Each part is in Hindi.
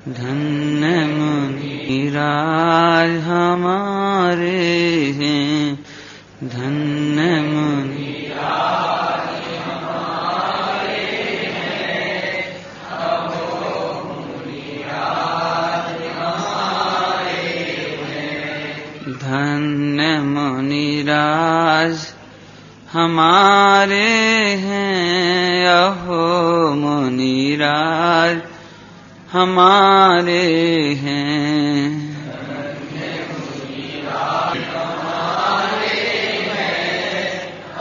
धन्य मुनिराज हमारे हैं, धन्य मुनिराज हमारे हैं, अहो मुनिराज हमारे हैं। धन्य मुनिराज हमारे हैं, अहो मुनिराज हमारे हैं। धन्य मुनिराज हमारे हैं,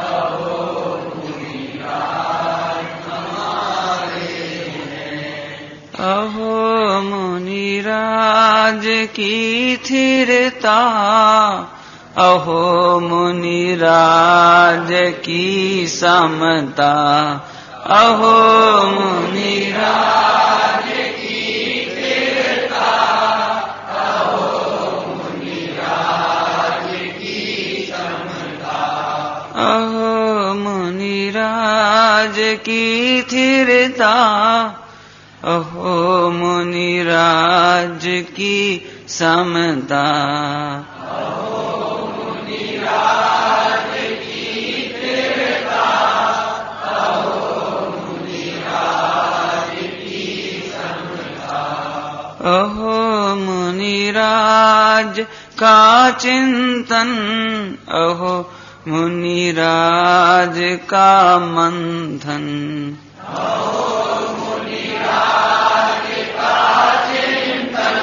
अहो मुनिराज हमारे हैं। अहो मुनिराज की स्थिरता, अहो मुनिराज की समता, अहो मुनिराज की स्थिरता, अहो मुनिराज की समता, अहो मुनिराज की स्थिरता, अहो मुनिराज की समता, अहो मुनिराज की स्थिरता, अहो मुनिराज की समता, अहो मुनिराज का चिंतन, अहो मुनिराज का मंथन, अहो मुनिराज का चिंतन,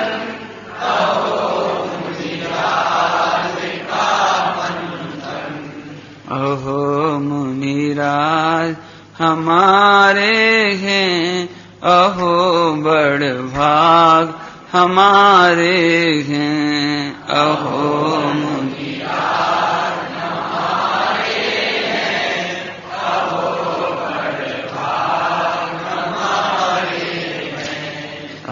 अहो मुनिराज का मंथन, अहो मुनिराज हमारे हैं, अहो बड़ भाग हमारे हैं, अहो मुनिराज हमारे हैं, अहो बड़ भाग हमारे हैं,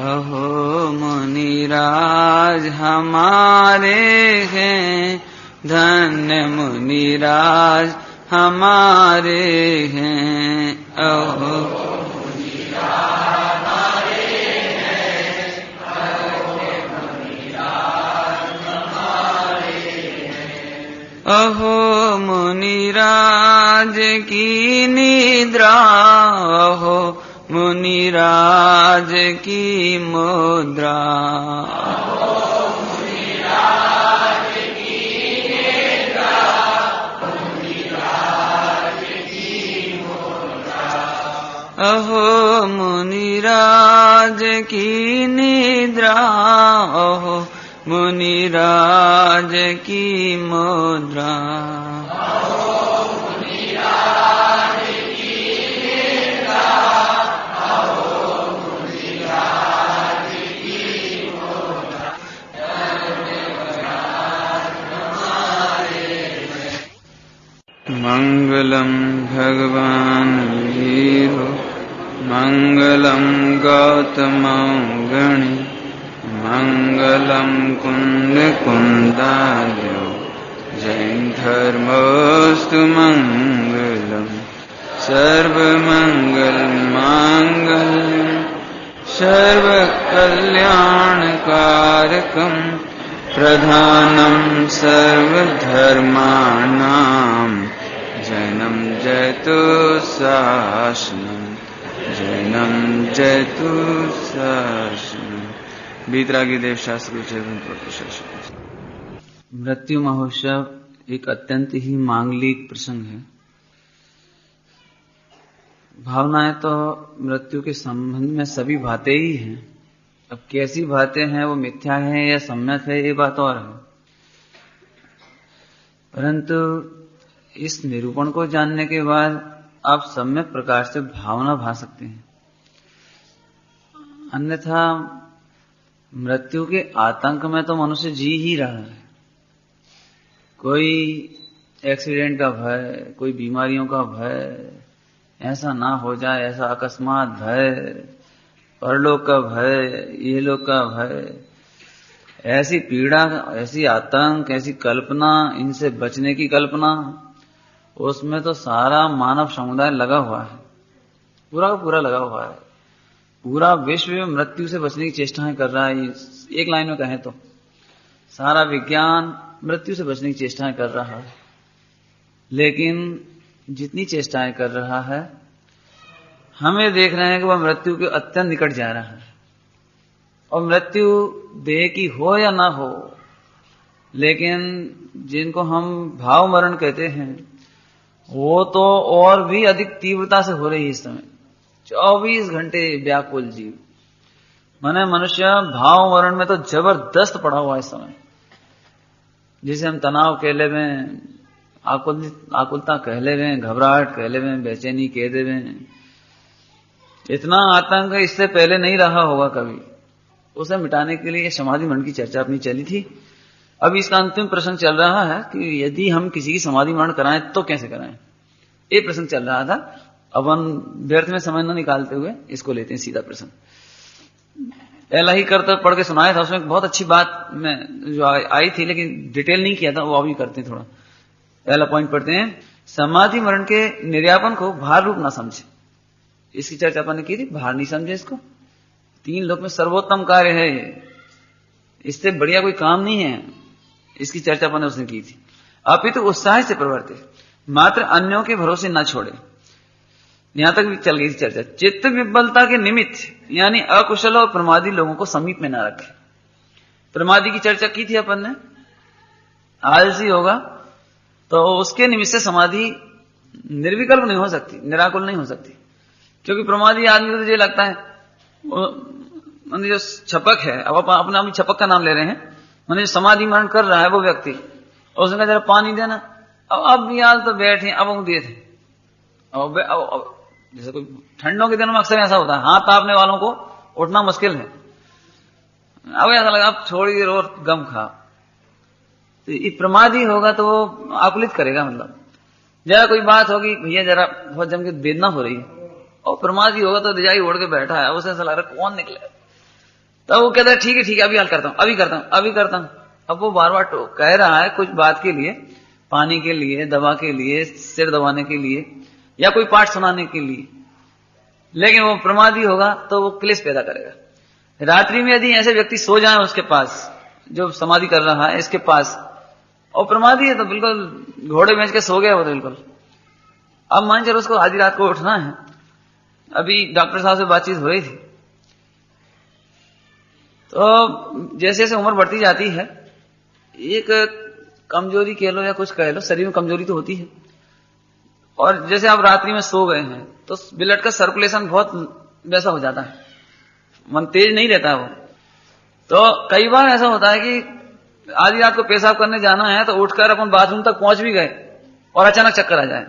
अहो मुनिराज हमारे हैं। धन्य मुनिराज हमारे हैं, अहो मुनिराज हमारे हैं, अहो मुनिराज हमारे हैं। अहो मुनिराज की निद्रा, अहो मुनिराज की मुद्रा, अहो मुनिराज की निद्रा, मुनिराज की मुद्रा, अहो मुनिराज की निद्रा, अहो मुनिराज की मुद्रा, अहो मुनिराज की निद्रा, अहो मुनिराज की मुद्रा, मंगलम भगवान वीरो, मंगलम गौतमौगणि, मंगलम कुंद कुंदालो, जैन धर्मोस्तु मंगलम, सर्वमंगल मांगल्यम, सर्वकल्याणकारकम, प्रधानम सर्वधर्माणां, जैनम जयतु शासनम, जैनम जयतु शासनम। बीतरागी देव शास्त्र मृत्यु महोत्सव एक अत्यंत ही मांगलिक प्रसंग है। भावनाएं तो मृत्यु के संबंध में सभी बातें ही हैं। अब कैसी बातें हैं, वो मिथ्या है या सम्यक है, ये बात और है। परंतु इस निरूपण को जानने के बाद आप सम्यक प्रकार से भावना भा सकते हैं। अन्यथा मृत्यु के आतंक में तो मनुष्य जी ही रहा है। कोई एक्सीडेंट का भय, कोई बीमारियों का भय, ऐसा ना हो जाए, ऐसा अकस्मात भय, परलोक का भय, ये लोक का भय, ऐसी पीड़ा, ऐसी आतंक, ऐसी कल्पना, इनसे बचने की कल्पना, उसमें तो सारा मानव समुदाय लगा हुआ है, पूरा का पूरा लगा हुआ है। पूरा विश्व मृत्यु से बचने की चेष्टाएं कर रहा है। एक लाइन में कहें तो सारा विज्ञान मृत्यु से बचने की चेष्टाएं कर रहा है, लेकिन जितनी चेष्टाएं कर रहा है हमें देख रहे हैं कि वह मृत्यु के अत्यंत निकट जा रहा है। और मृत्यु देह की हो या ना हो, लेकिन जिनको हम भाव मरण कहते हैं वो तो और भी अधिक तीव्रता से हो रही है इस समय। 24 घंटे व्याकुल जीव, माने मनुष्य भाव मरण में तो जबरदस्त पड़ा हुआ है इस समय, जिसे हम तनाव कह ले में, आकुलता कह ले में, घबराहट कह ले में, बेचैनी कह दे में। इतना आतंक इससे पहले नहीं रहा होगा कभी। उसे मिटाने के लिए समाधि मरण की चर्चा अपनी चली थी। अब इसका अंतिम प्रश्न चल रहा है कि यदि हम किसी की समाधि मरण कराएं तो कैसे कराएं, ये प्रश्न चल रहा था। अब हम व्यर्थ में समय न निकालते हुए इसको लेते हैं सीधा प्रश्न। पहला ही करते पढ़ के सुनाया था, उसमें बहुत अच्छी बात में जो आई थी, लेकिन डिटेल नहीं किया था, वो अभी करते हैं थोड़ा। पहला पॉइंट पढ़ते हैं, समाधि मरण के निर्यापन को भार रूप ना समझे। इसकी चर्चा अपन ने की थी, भार नहीं समझे इसको। 3 लोक में सर्वोत्तम कार्य है, इससे बढ़िया कोई काम नहीं है, इसकी चर्चा अपन ने उसने की थी। अपितु उत्साह से प्रवर्तित, मात्र अन्यों के भरोसे न छोड़े, यहां तक भी चल गई थी चर्चा। चित्त विबलता के निमित्त यानी अकुशल और प्रमादी लोगों को समीप में न रखे। प्रमादी की चर्चा की थी अपन ने। आलसी होगा तो उसके निमित्त से समाधि निर्विकल्प नहीं हो सकती, निराकुल नहीं हो सकती। क्योंकि प्रमादी आदमी को तो ये लगता है, जो छपक है, अब अपना अपनी छपक का नाम ले रहे हैं, मैंने समाधि मरण कर रहा है वो व्यक्ति, और उसने कहा जरा पानी देना, अब भी हाल तो बैठे, अब हम दिए थे। अब जैसे कोई ठंडों के दिनों में अक्सर ऐसा होता है, हाथ तापने वालों को उठना मुश्किल है, अब ऐसा लगा अब थोड़ी देर और गम खा। तो ये प्रमादी होगा तो वो आकुलित करेगा, मतलब जरा कोई बात होगी, भैया जरा बहुत जम के वेदना हो रही है, और प्रमादी होगा तो रजाई ओढ़ के बैठा है, उसे ऐसा लग रहा है कौन निकले, तो वो कहता है ठीक है अभी हाल करता हूं, अभी करता हूं। अब वो बार बार कह रहा है कुछ बात के लिए, पानी के लिए, दवा के लिए, सिर दबाने के लिए, या कोई पाठ सुनाने के लिए, लेकिन वो प्रमादी होगा तो वो क्लेश पैदा करेगा। रात्रि में यदि ऐसे व्यक्ति सो जाए उसके पास, जो समाधि कर रहा है इसके पास, और प्रमादी है तो बिल्कुल घोड़े बेच के सो गया वो तो बिल्कुल। अब मान चलो उसको आधी रात को उठना है। अभी डॉक्टर साहब से बातचीत हो रही थी, तो जैसे जैसे उम्र बढ़ती जाती है, एक कमजोरी कह लो या कुछ कह लो, शरीर में कमजोरी तो होती है। और जैसे आप रात्रि में सो गए हैं तो ब्लड का सर्कुलेशन बहुत वैसा हो जाता है, मन तेज नहीं रहता वो। तो कई बार ऐसा होता है कि आधी रात को पेशाब करने जाना है तो उठकर अपन बाथरूम तक पहुंच भी गए और अचानक चक्कर आ जाए,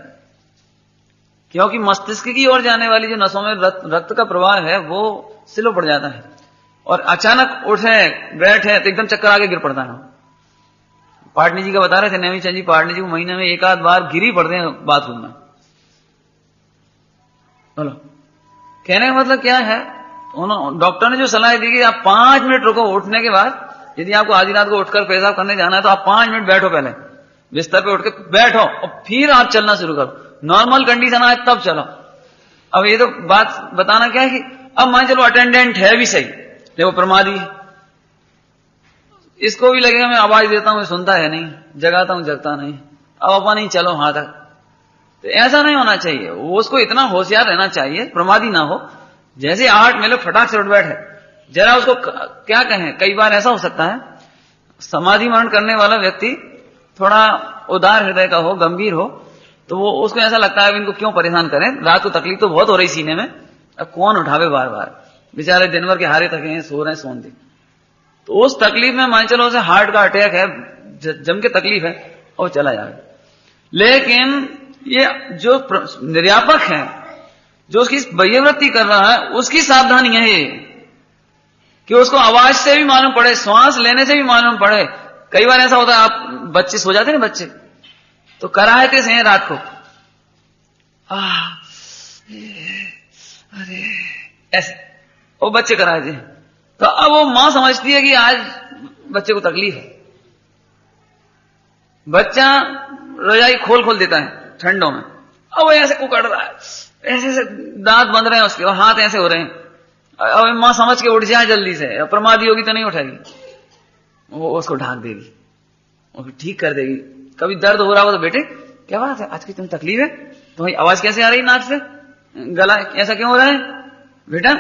क्योंकि मस्तिष्क की ओर जाने वाली जो नसों में रक्त का प्रवाह है वो स्लो पड़ जाता है, और अचानक उठे बैठे तो एकदम चक्कर आगे गिर पड़ता है। पाटनी जी का बता रहे थे, नेमी चंद जी पाटनी जी को महीने में 1 आध बार गिर ही पड़ते हैं बाथरूम में। बोलो, कहने का मतलब क्या है, डॉक्टर ने जो सलाह दी कि आप 5 मिनट रुको, उठने के बाद यदि आपको आधी रात को उठकर पेशाब करने जाना है तो आप 5 मिनट बैठो, पहले बिस्तर पे उठ के बैठो और फिर आप चलना शुरू करो। नॉर्मल कंडीशन आए तब चलो। अब ये तो बात बताना क्या है कि अब मान चलो अटेंडेंट है भी सही, देखो प्रमादी है, इसको भी लगेगा मैं आवाज देता हूं सुनता है नहीं, जगाता हूं जगता नहीं, अब अपन नहीं चलो वहां तक। तो ऐसा नहीं होना चाहिए, वो उसको इतना होशियार रहना चाहिए, प्रमादी ना हो। जैसे 8 में लोग फटाक से उठ बैठे, जरा उसको क्या कहें, कई बार ऐसा हो सकता है समाधि मरण करने वाला व्यक्ति थोड़ा उदार हृदय का हो, गंभीर हो, तो वो उसको ऐसा लगता है इनको क्यों परेशान करें, रात को तकलीफ तो बहुत हो रही सीने में, अब कौन उठावे बार बार, बेचारे दिन भर के हारे थके हैं, सो रहे हैं सोन दिन। तो उस तकलीफ में मान चलो उसे हार्ट का अटैक है, जम के तकलीफ है, और चला जाएगा। लेकिन ये जो निर्यापक है, जो उसकी वैयवृत्ति कर रहा है, उसकी सावधानी है कि उसको आवाज से भी मालूम पड़े, श्वास लेने से भी मालूम पड़े। कई बार ऐसा होता है, आप बच्चे सो जाते हैं ना, बच्चे तो कराहते से हैं रात को, अरे ऐसे वो बच्चे कराहते हैं, तो अब वो मां समझती है कि आज बच्चे को तकलीफ है। बच्चा रजाई खोल देता है ठंडों में, अब वो ऐसे कुकड़ रहा है, ऐसे ऐसे दांत बंध रहे हैं उसके और हाथ ऐसे हो रहे हैं, अब माँ समझ के उठ जाए जल्दी से, प्रमादी होगी तो नहीं उठेगी, वो उसको ढाक देगी और फिर ठीक कर देगी। कभी दर्द हो रहा हो तो बेटे क्या बात है, आज की तुम्हें तकलीफ है, तुम्हारी आवाज कैसे आ रही नाक से, गला ऐसा क्यों हो रहा है, बेटा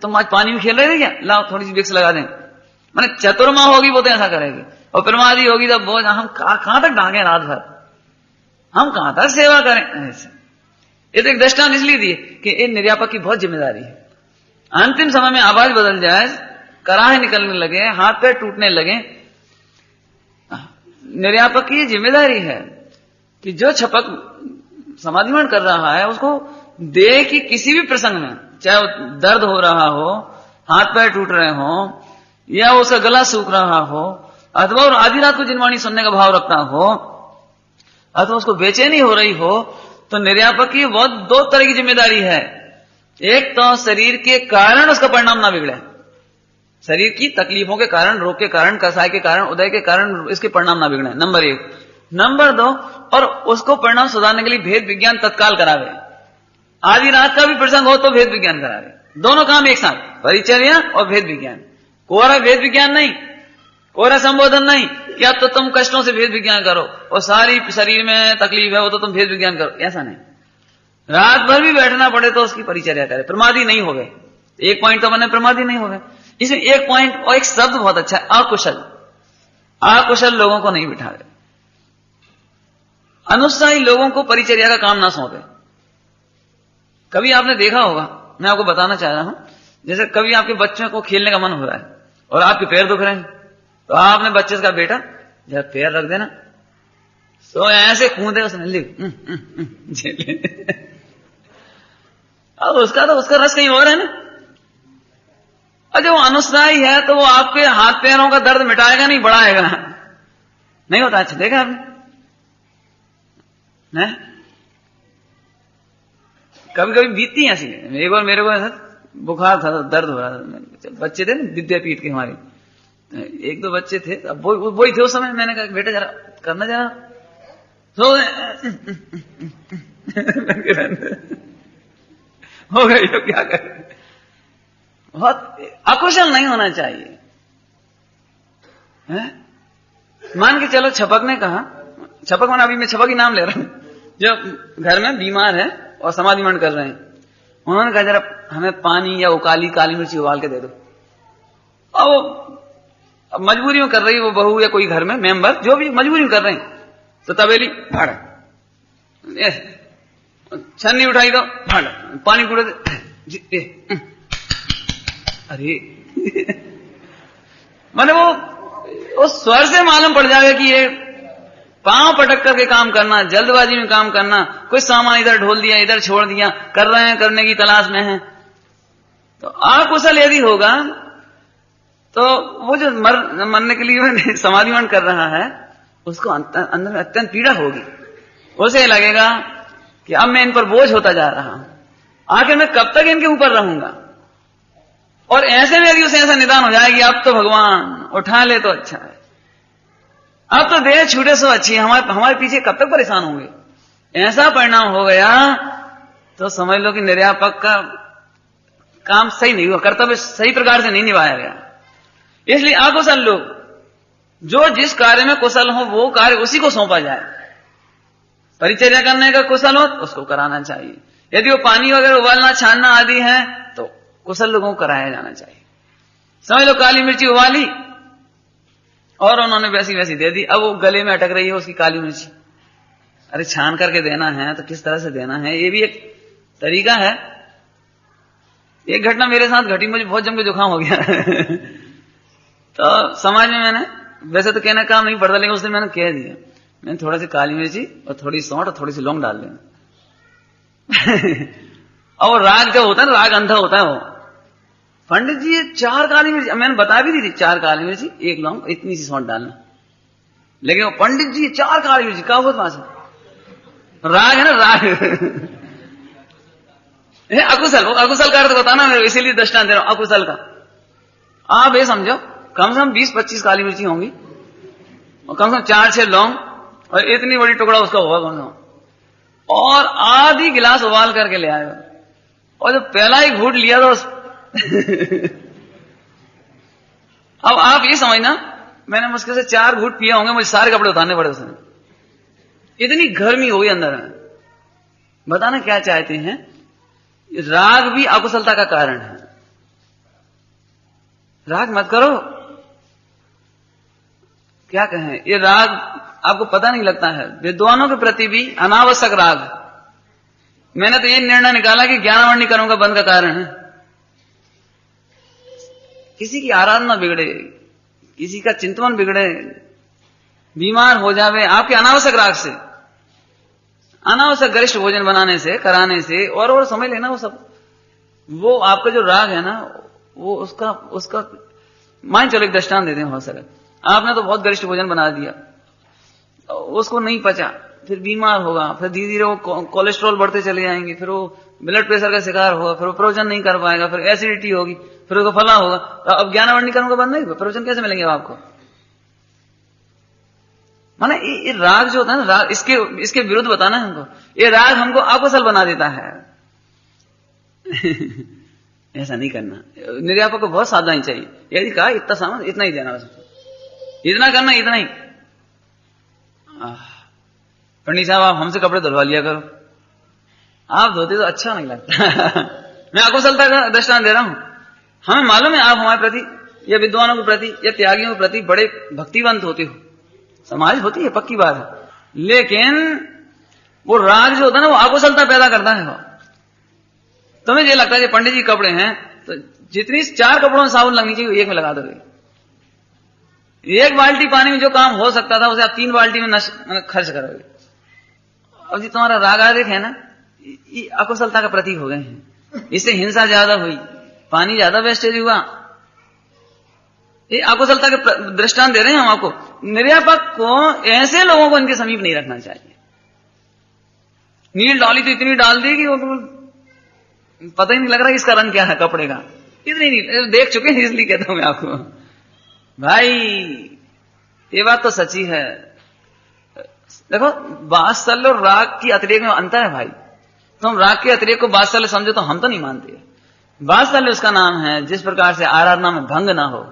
तुम आज पानी में खेल रहे थे क्या, लाओ थोड़ी सी विक्स लगा दें। माने चतुर्मा होगी वो तो ऐसा करेगी, और प्रमादी होगी तो बोझ हम कहां तक ढांगे रात भर, हम कहां तक सेवा करें। ऐसे ये तो एक दृष्टांत इसलिए दिए कि इन निर्यापक की बहुत जिम्मेदारी है। अंतिम समय में आवाज बदल जाए, कराहे निकलने लगे, हाथ पैर टूटने लगे, निर्यापक की जिम्मेदारी है कि जो छपक समाधिमन कर रहा है उसको देह की किसी भी प्रसंग में, चाहे वो दर्द हो रहा हो, हाथ पैर टूट रहे हो, या उसका गला सूख रहा हो, अथवा और आधी रात को जिनवाणी सुनने का भाव रखता हो, अथवा उसको बेचैनी हो रही हो, तो निर्यापक की बहुत दो तरह की जिम्मेदारी है। एक तो शरीर के कारण उसका परिणाम ना बिगड़े, शरीर की तकलीफों के कारण, रोग के कारण, कसाय के कारण, उदय के कारण इसके परिणाम ना बिगड़े, नंबर एक। नंबर दो, और उसको परिणाम सुधारने के लिए भेद विज्ञान तत्काल करावे, आधी रात का भी प्रसंग हो तो भेद विज्ञान करावे, दोनों काम एक साथ, परिचर्या और भेद विज्ञान। कोरा भेद विज्ञान नहीं, कोरा संबोधन नहीं कि अब तो तुम कष्टों से भेद विज्ञान करो और सारी शरीर में तकलीफ है वो तो तुम भेद विज्ञान करो, ऐसा नहीं। रात भर भी बैठना पड़े तो उसकी परिचर्या करे, प्रमादी नहीं हो गए। एक पॉइंट तो बने प्रमादी नहीं हो गए। इसमें एक पॉइंट और एक शब्द बहुत अच्छा है, अकुशल। अकुशल लोगों को नहीं बिठावे, अनुत्साही लोगों को परिचर्या का काम ना सौंपे। कभी आपने देखा होगा, मैं आपको बताना चाह रहा हूं, जैसे कभी आपके बच्चों को खेलने का मन हो रहा है और आपके पैर दुख रहे हैं, तो आपने बच्चे से कहा बेटा जरा पैर रख देना, तो ऐसे कूदे उसने लिख अब उसका रस कहीं और है ना। और जो अनुत्साही है तो वो आपके हाथ पैरों का दर्द मिटाएगा नहीं, बढ़ाएगा नहीं होता। अच्छा देखा आपने, कभी कभी बीतती है ऐसी। एक बार मेरे को बुखार था, दर्द हो रहा था, बच्चे थे ना विद्यापीठ के हमारे, एक दो बच्चे थे, अब वही थे उस समय। मैंने कहा बेटा जरा करना, जरा सो हो गई तो क्या करें। बहुत अकुशल नहीं होना चाहिए है? मान के चलो छपक ने कहा, छपक माना अभी मैं छपक ही नाम ले रहा हूं, जो घर में बीमार है और समाधिमन कर रहे हैं, उन्होंने कहा जरा हमें पानी या उकाली काली मिर्ची उबाल के दे दो। और वो मजबूरी में कर रही है, वो बहू या कोई घर में मेंबर जो भी मजबूरी में कर रहे हैं, तो तवेली फाड़, छन्नी उठाई दो फाड़, पानी पूरे अरे मैंने वो स्वर से मालूम पड़ जाएगा कि ये पांव पटक करके काम करना, जल्दबाजी में काम करना, कोई सामान इधर ढोल दिया इधर छोड़ दिया, कर रहे हैं, करने की तलाश में है। तो अकुशल यदि होगा तो वो जो मरने के लिए समाधिमन कर रहा है उसको अंदर में अत्यंत पीड़ा होगी। उसे लगेगा कि अब मैं इन पर बोझ होता जा रहा हूं, आखिर मैं कब तक इनके ऊपर रहूंगा। और ऐसे में यदि उसे ऐसा निदान हो जाए कि अब तो भगवान उठा ले तो अच्छा है, अब तो देह छूटे सो अच्छी है, हमारे पीछे कब तक परेशान होंगे, ऐसा परिणाम हो गया तो समझ लो कि निर्यापक का काम सही नहीं हुआ, कर्तव्य सही प्रकार से नहीं निभाया गया। इसलिए अकुशल लोग, जो जिस कार्य में कुशल हो वो कार्य उसी को सौंपा जाए। परिचर्या करने का कुशल हो उसको कराना चाहिए। यदि वो पानी वगैरह उबालना छानना आदि है तो कुशल लोगों को कराया जाना चाहिए। समझ लो काली मिर्ची उबाली और उन्होंने वैसी वैसी दे दी, अब वो गले में अटक रही है उसकी काली मिर्ची। अरे छान करके देना है तो किस तरह से देना है, ये भी एक तरीका है। एक घटना मेरे साथ घटी, मुझे बहुत जम के जुकाम हो गया तो समाज में मैंने, वैसे तो कहने का काम नहीं पड़ता, लेकिन उस दिन मैंने कह दिया, मैंने थोड़ा सी काली मिर्ची और थोड़ी सौंठ और थोड़ी सी लौंग डाल देना और राग जो होता है ना, राग अंधा होता है वो। पंडित जी 4 काली मिर्ची, मैंने बता भी दी थी, 4 काली मिर्ची 1 लौंग इतनी सी सौंठ डालना, लेकिन वो पंडित जी 4 काली मिर्ची का बहुत मास राग है ना, राग अकुशल, वो अकुशल का अर्थ बताना, मैं इसीलिए दृष्टांत दे रहा हूं अकुशल का। आप ये समझो कम से कम 20-25 काली मिर्ची होंगी और कम से कम 4-6 लौंग और इतनी बड़ी टुकड़ा उसका होगा कम से कम, और आधी गिलास उबाल करके ले आएगा। और जब पहला ही घूट लिया तो अब आप ये समझना, मैंने मुश्किल से 4 घूंट पिया होंगे, मुझे सारे कपड़े उतारने पड़े उसने, इतनी गर्मी हो गई अंदर में। बताना क्या चाहते हैं, राग भी अकुशलता का कारण है। राग मत करो। क्या कहें, ये राग आपको पता नहीं लगता है। विद्वानों के प्रति भी अनावश्यक राग, मैंने तो ये निर्णय निकाला कि ज्ञानावरणी कर्म का बंध का कारण है। किसी की आराधना बिगड़े, किसी का चिंतन बिगड़े, बीमार हो जावे आपके अनावश्यक राग से, अनावश्यक गरिष्ठ भोजन बनाने से, कराने से, और समझ लेना वो सब, वो आपका जो राग है ना, वो उसका मान चलो एक दृष्टांत देते हैं बहुत सारा। आपने तो बहुत गरिष्ठ भोजन बना दिया, उसको नहीं पचा, फिर बीमार होगा, फिर धीरे धीरे वो कोलेस्ट्रॉल बढ़ते चले जाएंगे, फिर वो ब्लड प्रेशर का शिकार होगा, फिर वो प्रवचन नहीं कर पाएगा, फिर एसिडिटी होगी, फिर उसको फला होगा। तो अब ज्ञानावरणी कर्म का बंद नहीं होगा, प्रवचन कैसे मिलेंगे आपको? माने ये राग जो होता है ना, राग इसके विरुद्ध बताना है हमको। ये राग हमको अकुशल बना देता है। ऐसा नहीं करना। निर्यापक को बहुत सावधानी चाहिए। यदि कहा इतना सामान इतना ही देना, इतना करना, इतना ही। पंडित साहब आप हमसे कपड़े धुलवा लिया करो, आप धोते तो अच्छा नहीं लगता। मैं अकुशलता का दृष्टांत दे रहा हूं। हमें मालूम है आप हमारे प्रति या विद्वानों के प्रति या त्यागियों के प्रति बड़े भक्तिवंत होते हो, समाज होती है, पक्की बात है। लेकिन वो राग जो होता है ना, वो अकुशलता पैदा करता है। वो तुम्हें ये लगता है कि पंडित जी कपड़े हैं तो जितनी 4 कपड़ों में साबुन लगनी चाहिए एक में लगा दोगे। 1 बाल्टी पानी में जो काम हो सकता था उसे आप 3 बाल्टी में खर्च करोगे। अब जी तुम्हारा राग आदेश है ना, ये अकुशलता का प्रतीक हो गए हैं। इससे हिंसा ज्यादा हुई, पानी ज्यादा वेस्टेज हुआ। ये अकुशलता के दृष्टांत दे रहे हैं हम आपको। निर्यापक को ऐसे लोगों को इनके समीप नहीं रखना चाहिए। नील डाली तो इतनी डाल दी कि वो पता ही नहीं लग रहा कि इसका रंग क्या है कपड़े का, इतनी नहीं देख चुके हैं, इसलिए कहता हूं मैं आपको। भाई ये बात तो सच्ची है। देखो वात्सल्य और राग की अतिरेक में अंतर है भाई। तुम राग के अतिरेक को वात्सल्य समझो तो हम तो नहीं मानते। वात्सल्य उसका नाम है जिस प्रकार से आराधना में भंग ना हो,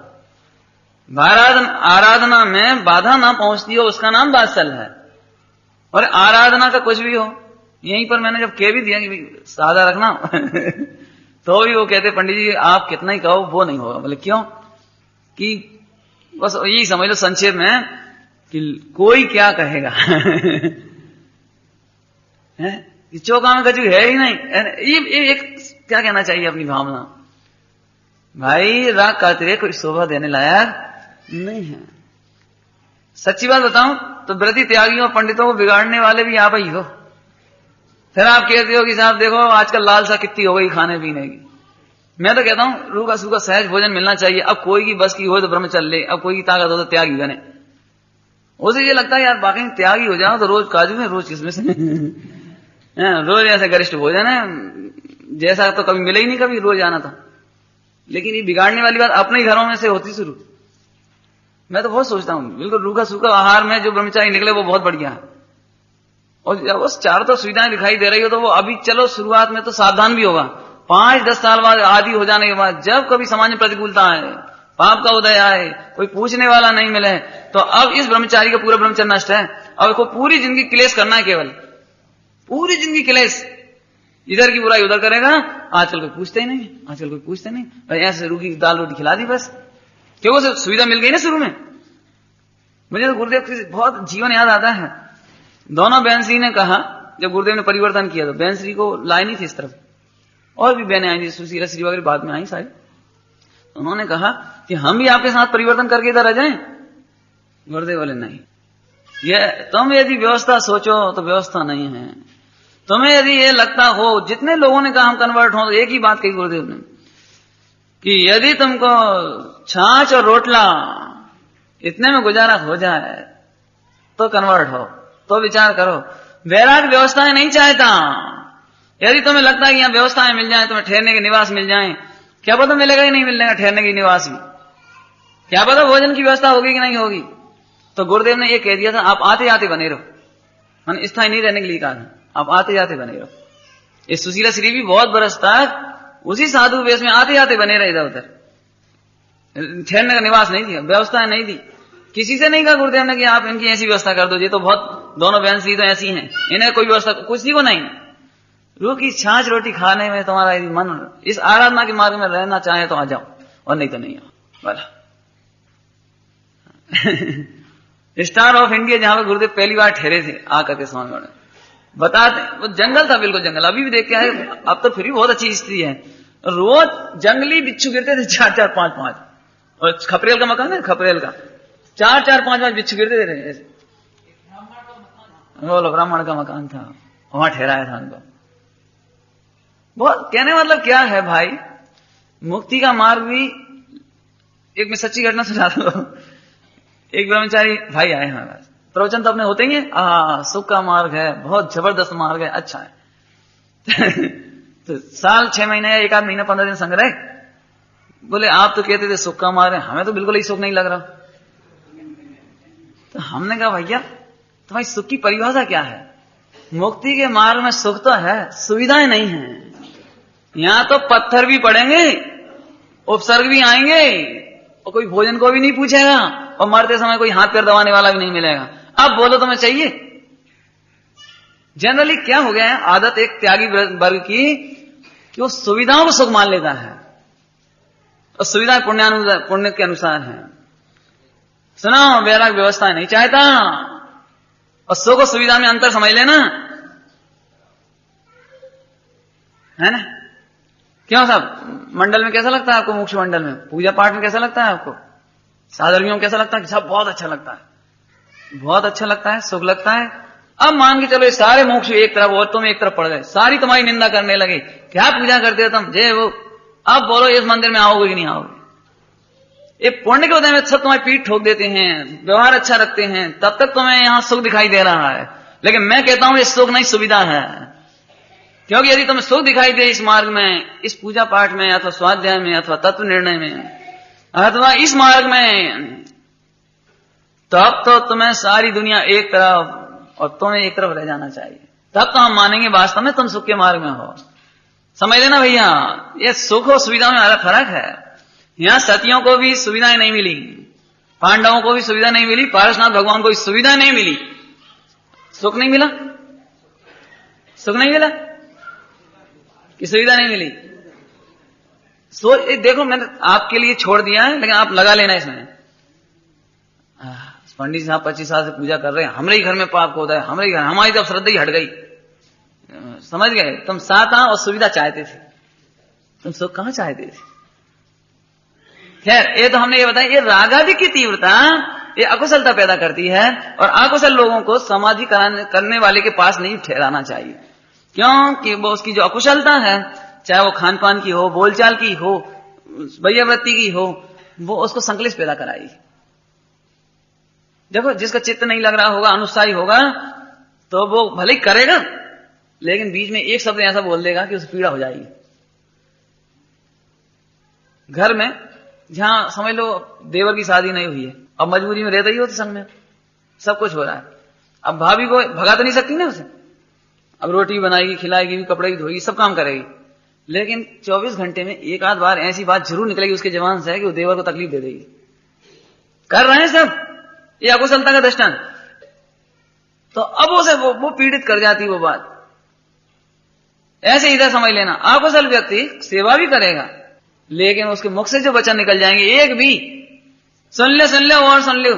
आराधना में बाधा ना पहुंचती हो, उसका नाम वात्सल्य है। और आराधना का कुछ भी हो, यहीं पर मैंने जब कह भी दिया कि सादा रखना तो भी वो कहते पंडित जी आप कितना ही कहो वो नहीं होगा। बोले क्यों? कि बस यही समझ लो संक्षेप में कि कोई क्या कहेगा। चौका में कचू है ही नहीं। ये एक क्या कहना चाहिए अपनी भावना। भाई राग का अतिरेक कोई शोभा देने लायक नहीं है। सच्ची बात बताऊं तो व्रती त्यागियों और पंडितों को बिगाड़ने वाले भी आप ही हो। फिर आप कहते हो कि साहब देखो आजकल लालसा कितनी हो गई खाने पीने की। मैं तो कहता हूं रूखा सूखा सहज भोजन मिलना चाहिए। अब कोई की बस की हो तो ब्रह्मचर्य, अब कोई की ताकत हो तो त्यागी बने। उसे ये लगता है यार बाकी त्यागी हो जाओ तो रोज काजू में, रोज किसमें से रोज ऐसे गरिष्ठ भोजन है, जैसा तो कभी मिले ही नहीं, कभी रोज आना था। लेकिन ये बिगाड़ने वाली बात अपने ही घरों में से होती शुरू। मैं तो बहुत सोचता हूं बिल्कुल रूखा सूखा आहार में जो ब्रह्मचारी निकले वो बहुत बढ़िया है। और जब उस चारों तो सुविधाएं दिखाई दे रही हो तो वो अभी चलो शुरुआत में तो सावधान भी होगा। 5-10 साल बाद आदि हो जाने के बाद जब कभी समाज में प्रतिकूलता आए, पाप का उदय आए, कोई पूछने वाला नहीं मिले, तो अब इस ब्रह्मचारी का पूरा ब्रह्मचर्य नष्ट है। अब इसको पूरी जिंदगी क्लेश करना है, केवल पूरी जिंदगी क्लेश, इधर की बुराई उधर करेगा। आजकल कोई पूछते ही नहीं, आजकल कोई पूछते नहीं, भाई ऐसे रूखी दाल रोटी खिला दी बस, क्यों उसे सुविधा मिल गई ना शुरू में। मुझे तो गुरुदेव की बहुत जीवन याद आता है। दोनों बहनश्री ने कहा, जब गुरुदेव ने परिवर्तन किया तो बहनश्री को लाए नहीं थी इस तरफ, और भी बहनें आई थी, सुशीला श्री वगैरह बाद में आई सारी। तो उन्होंने कहा कि हम भी आपके साथ परिवर्तन करके इधर आ जाएं। गुरुदेव बोले नहीं, ये तुम यदि व्यवस्था सोचो तो व्यवस्था नहीं है। तुम्हें यदि ये लगता हो, जितने लोगों ने कहा हम कन्वर्ट हो, तो एक ही बात कही गुरुदेव ने कि यदि तुमको छाछ और रोटला इतने में गुजारा हो जाए तो कन्वर्ट हो, तो विचार करो। वैराग व्यवस्थाएं नहीं चाहता। यदि तुम्हें लगता है कि यहाँ व्यवस्थाएं मिल जाए, तुम्हें ठहरने के निवास मिल जाए, क्या पता मिलेगा ही नहीं मिलेगा ठहरने की निवास भी, क्या पता भोजन की व्यवस्था होगी कि नहीं होगी। तो गुरुदेव ने ये कह दिया था आप आते आते बने रहो, मैंने स्थायी नहीं रहने के लिए कहा था, आप आते जाते बने रहो। इस सुशीला श्री भी बहुत बरस तक उसी साधु वेश में आते आते बने रहे इधर उधर, ठहरने का निवास नहीं दिया, व्यवस्था नहीं दी। किसी से नहीं कहा गुरुदेव ने कि आप इनकी ऐसी व्यवस्था कर दो, ये तो बहुत दोनों बहन सी तो ऐसी हैं, इन्हें कोई व्यवस्था किसी को नहीं। रोटी छाछ रोटी खाने में तुम्हारा मन इस आराधना के मार्ग में रहना चाहे तो आ जाओ, और नहीं तो नहीं आओ। बोला स्टार ऑफ इंडिया जहां पर गुरुदेव पहली बार ठहरे थे आकर के स्वामी वाले बताते, वो जंगल था, बिल्कुल जंगल। अभी भी देख के आए, अब तो फिर भी बहुत अच्छी स्थिति है। रोज जंगली बिच्छू गिरते थे 4-4, 5-5, और खपरेल का मकान है, खपरेल का 4-4, 5-5 बिच्छू गिरते थे ऐसे। बोलो ब्राह्मण का मकान था, वहां ठहराया था उनको। बहुत कहने मतलब क्या है भाई, मुक्ति का मार्ग भी, एक मैं सच्ची घटना सुनाता हूं। एक ब्रह्मचारी भाई आए हमारे पास, प्रवचन तो अपने होते ही है, सुख का मार्ग है, बहुत जबरदस्त मार्ग है, अच्छा है। तो साल 6 महीने या 1 आध महीना 15 दिन संग रहे। बोले आप तो कहते थे सुख का मार्ग है, हमें तो बिल्कुल ही सुख नहीं लग रहा। तो हमने कहा भैया तुम्हारी सुख की परिभाषा क्या है? मुक्ति के मार्ग में सुख तो है, सुविधाएं नहीं है। यहां तो पत्थर भी पड़ेंगे, उपसर्ग भी आएंगे, और कोई भोजन को भी नहीं पूछेगा, और मरते समय कोई हाथ पैर दबाने वाला भी नहीं मिलेगा। अब बोलो तुम्हें चाहिए? जनरली क्या हो गया है, आदत एक त्यागी वर्ग की कि वो सुविधाओं को सुख मान लेता है, और सुविधाएं पुण्य के अनुसार है। सुना, वैराग व्यवस्था नहीं चाहता, और सुख और सुविधा में अंतर समझ लेना, है ना? क्यों साहब, मंडल में कैसा लगता है आपको? मोक्ष मंडल में, पूजा पाठ में कैसा लगता है आपको? साधर्मियों में कैसा लगता है? सब बहुत अच्छा लगता है, बहुत अच्छा लगता है, सुख लगता है। अब मान के चलो ये सारे मोक्ष एक तरफ और तुम एक तरफ पड़ गए, सारी तुम्हारी निंदा करने लगे, क्या पूजा करते हो तुम, जय वो। अब बोलो इस मंदिर में आओगे कि नहीं आओगे? ये पुण्य के उदय में सब तुम्हारी पीठ ठोक देते हैं, व्यवहार अच्छा रखते हैं, तब तक तुम्हें यहां सुख दिखाई दे रहा है। लेकिन मैं कहता हूं ये सुख नहीं, सुविधा है। क्योंकि यदि तुम्हें सुख दिखाई दे इस मार्ग में, इस पूजा पाठ में, अथवा स्वाध्याय में, अथवा तत्व निर्णय में, अथवा इस मार्ग में, तब तो तुम्हें सारी दुनिया एक तरफ और तुम्हें एक तरफ रह जाना चाहिए। तब तो हम मानेंगे वास्तव में तुम सुख के मार्ग में हो। समझ लेना भैया, ये सुख और सुविधा में अलग फर्क है। यहां सतियों को भी सुविधाएं नहीं मिली, पांडवों को भी सुविधा नहीं मिली, पारसनाथ भगवान को भी सुविधा नहीं मिली, सुख नहीं मिला। सुख नहीं मिला कि सुविधा नहीं मिली? देखो मैंने आपके लिए छोड़ दिया है, लेकिन आप लगा लेना इसमें। पंडित साहब 25 साल से पूजा कर रहे हैं, हमारे ही घर में पाप होता है, हमारे घर, हमारी तब श्रद्धा ही हट गई। समझ गए? तुम साथ आओ और सुविधा चाहते थे, तुम सुख कहां चाहते थे? खैर, ये तो हमने ये बताया, ये रागादि की तीव्रता ये अकुशलता पैदा करती है, और अकुशल लोगों को समाधि करने वाले के पास नहीं ठहराना चाहिए। क्योंकि वो उसकी जो अकुशलता है, चाहे वो खान पान की हो, बोलचाल की हो, वैयावृत्ति की हो, वो उसको संकलित पैदा कराएगी। देखो जिसका चित्त नहीं लग रहा होगा, अनुसारी होगा, तो वो भले ही करेगा, लेकिन बीच में एक शब्द ऐसा बोल देगा कि उसे पीड़ा हो जाएगी। घर में जहां समझ लो देवर की शादी नहीं हुई है, अब मजबूरी में रहता ही हो तो संग में सब कुछ हो रहा है। अब भाभी को भगा तो नहीं सकती ना उसे, अब रोटी बनाएगी, खिलाएगी भी, कपड़े भी धोएगी, सब काम करेगी, लेकिन 24 घंटे में एक आध बार ऐसी बात जरूर निकलेगी उसके जबान से कि वो देवर को तकलीफ दे देगी। कर रहे हैं सब, ये अकुशलता का दृष्टांत। तो अब उसे वो पीड़ित कर जाती वो बात। ऐसे इधर समझ लेना, अकुशल व्यक्ति सेवा भी करेगा, लेकिन उसके मुख से जो वचन निकल जाएंगे, एक भी सुन ले और सुन लो,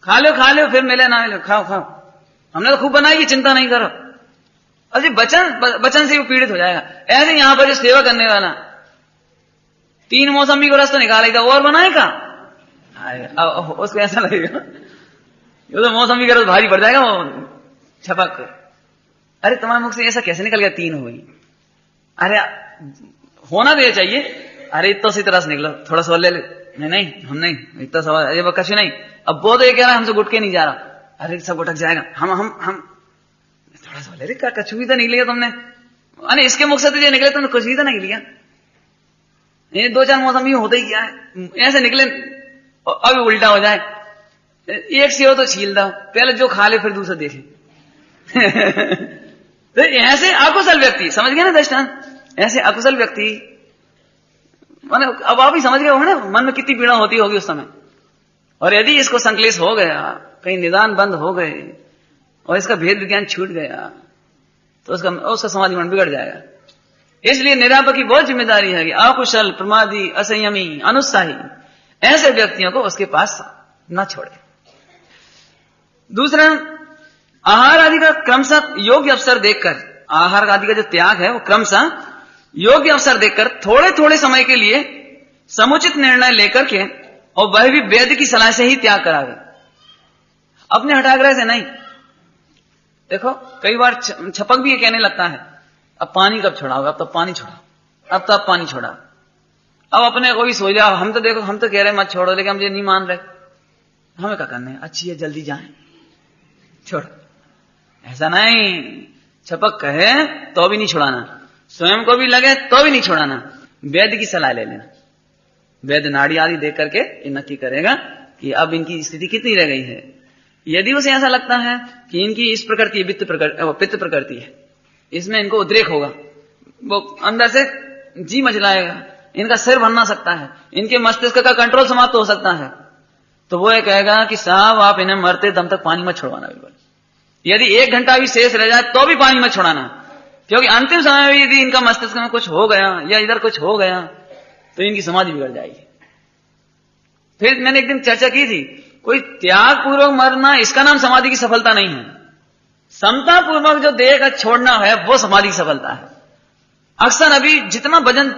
खा लो फिर मिले ना मिले, खाओ हमने तो खूब बनाई, चिंता नहीं करो। अरे वचन से वो पीड़ित हो जाएगा। ऐसे यहां पर जो सेवा करने वाला 3 मौसमी को रस तो निकाला था, और बनाएगा उसको ऐसा लगेगा ये तो मौसमी का रस भारी पड़ जाएगा वो छपक। अरे तुम्हारे मुख से ऐसा कैसे निकल गया, 3 हो गई? अरे होना भी चाहिए, अरे इतना सी रस निकला, थोड़ा सा ले ले, नहीं हम नहीं, इतना सवाल, अरे कशी नहीं। अब वो तो ये कह रहा है हमसे गुटके नहीं जा रहा, अरे सब गुटक जाएगा, हम थोड़ा सा ले, कछु भी तो नहीं लिया तुमने, अरे इसके मुख से तो ये निकले, तुमने कुछ भी तो नहीं लिया। ये 2-4 मौसम ही होता ही क्या है, ऐसे निकले और अभी उल्टा हो जाए, एक सेव तो छील दो, पहले जो खा ले फिर दूसरा देखे। तो ऐसे अकुशल व्यक्ति, समझ गए ना दृष्टांत, ऐसे अकुशल व्यक्ति, माने अब आप ही समझ गए होंगे ना मन में कितनी पीड़ा होती होगी उस समय। और यदि इसको संकलेश हो गया, कहीं निदान बंद हो गए और इसका भेद विज्ञान छूट गया तो उसका समाधि मन बिगड़ जाएगा। इसलिए निरापक की बहुत जिम्मेदारी है कि अकुशल, प्रमादी, असंयमी, अनुत्साही ऐसे व्यक्तियों को उसके पास न छोड़े। दूसरा, आहार आदि का क्रमशः योग्य अवसर देखकर, आहार आदि का जो त्याग है वो क्रमशः योग्य अवसर देखकर थोड़े थोड़े समय के लिए समुचित निर्णय लेकर के, और वह भी वैद्य की सलाह से ही त्याग करावे, अपने हठाग्रह से नहीं। देखो कई बार छपक भी ये कहने लगता है अब पानी कब छोड़ाओगे, अब तो पानी छोड़ाओ, अब तो अब पानी छोड़ाओ, अब अपने को भी सो जाओ। हम तो देखो हम तो कह रहे मत छोड़ो, लेकिन हम ये नहीं मान रहे, हमें क्या करना है, अच्छी है जल्दी जाए छोड़। ऐसा नहीं, छपक कहे तो भी नहीं छुड़ाना, स्वयं को भी लगे तो भी नहीं छुड़ाना, वैद्य की सलाह ले लेना। वैद्य नाड़ी आदि देख करके ये नक्की करेगा कि अब इनकी स्थिति कितनी रह गई है। यदि उसे ऐसा लगता है कि इनकी इस प्रकृति पित्त प्रकृति है, इसमें इनको उद्रेक होगा, वो अंदर से जी मचलाएगा, इनका सिर बनना सकता है, इनके मस्तिष्क का कंट्रोल समाप्त हो सकता है, तो वो ये कहेगा कि साहब आप इन्हें मरते दम तक पानी मत छोड़वाना बिल्कुल। यदि 1 घंटा भी शेष रह जाए तो भी पानी मत छोड़ाना, क्योंकि अंतिम समय में यदि इनका मस्तिष्क में कुछ हो गया या इधर कुछ हो गया तो इनकी समाधि बिगड़ जाएगी। फिर मैंने एक दिन चर्चा की थी, कोई त्याग पूर्वक मरना इसका नाम समाधि की सफलता नहीं है। समता पूर्वक जो देह का छोड़ना है वो समाधि की सफलता है। अक्सर अभी जितना वजन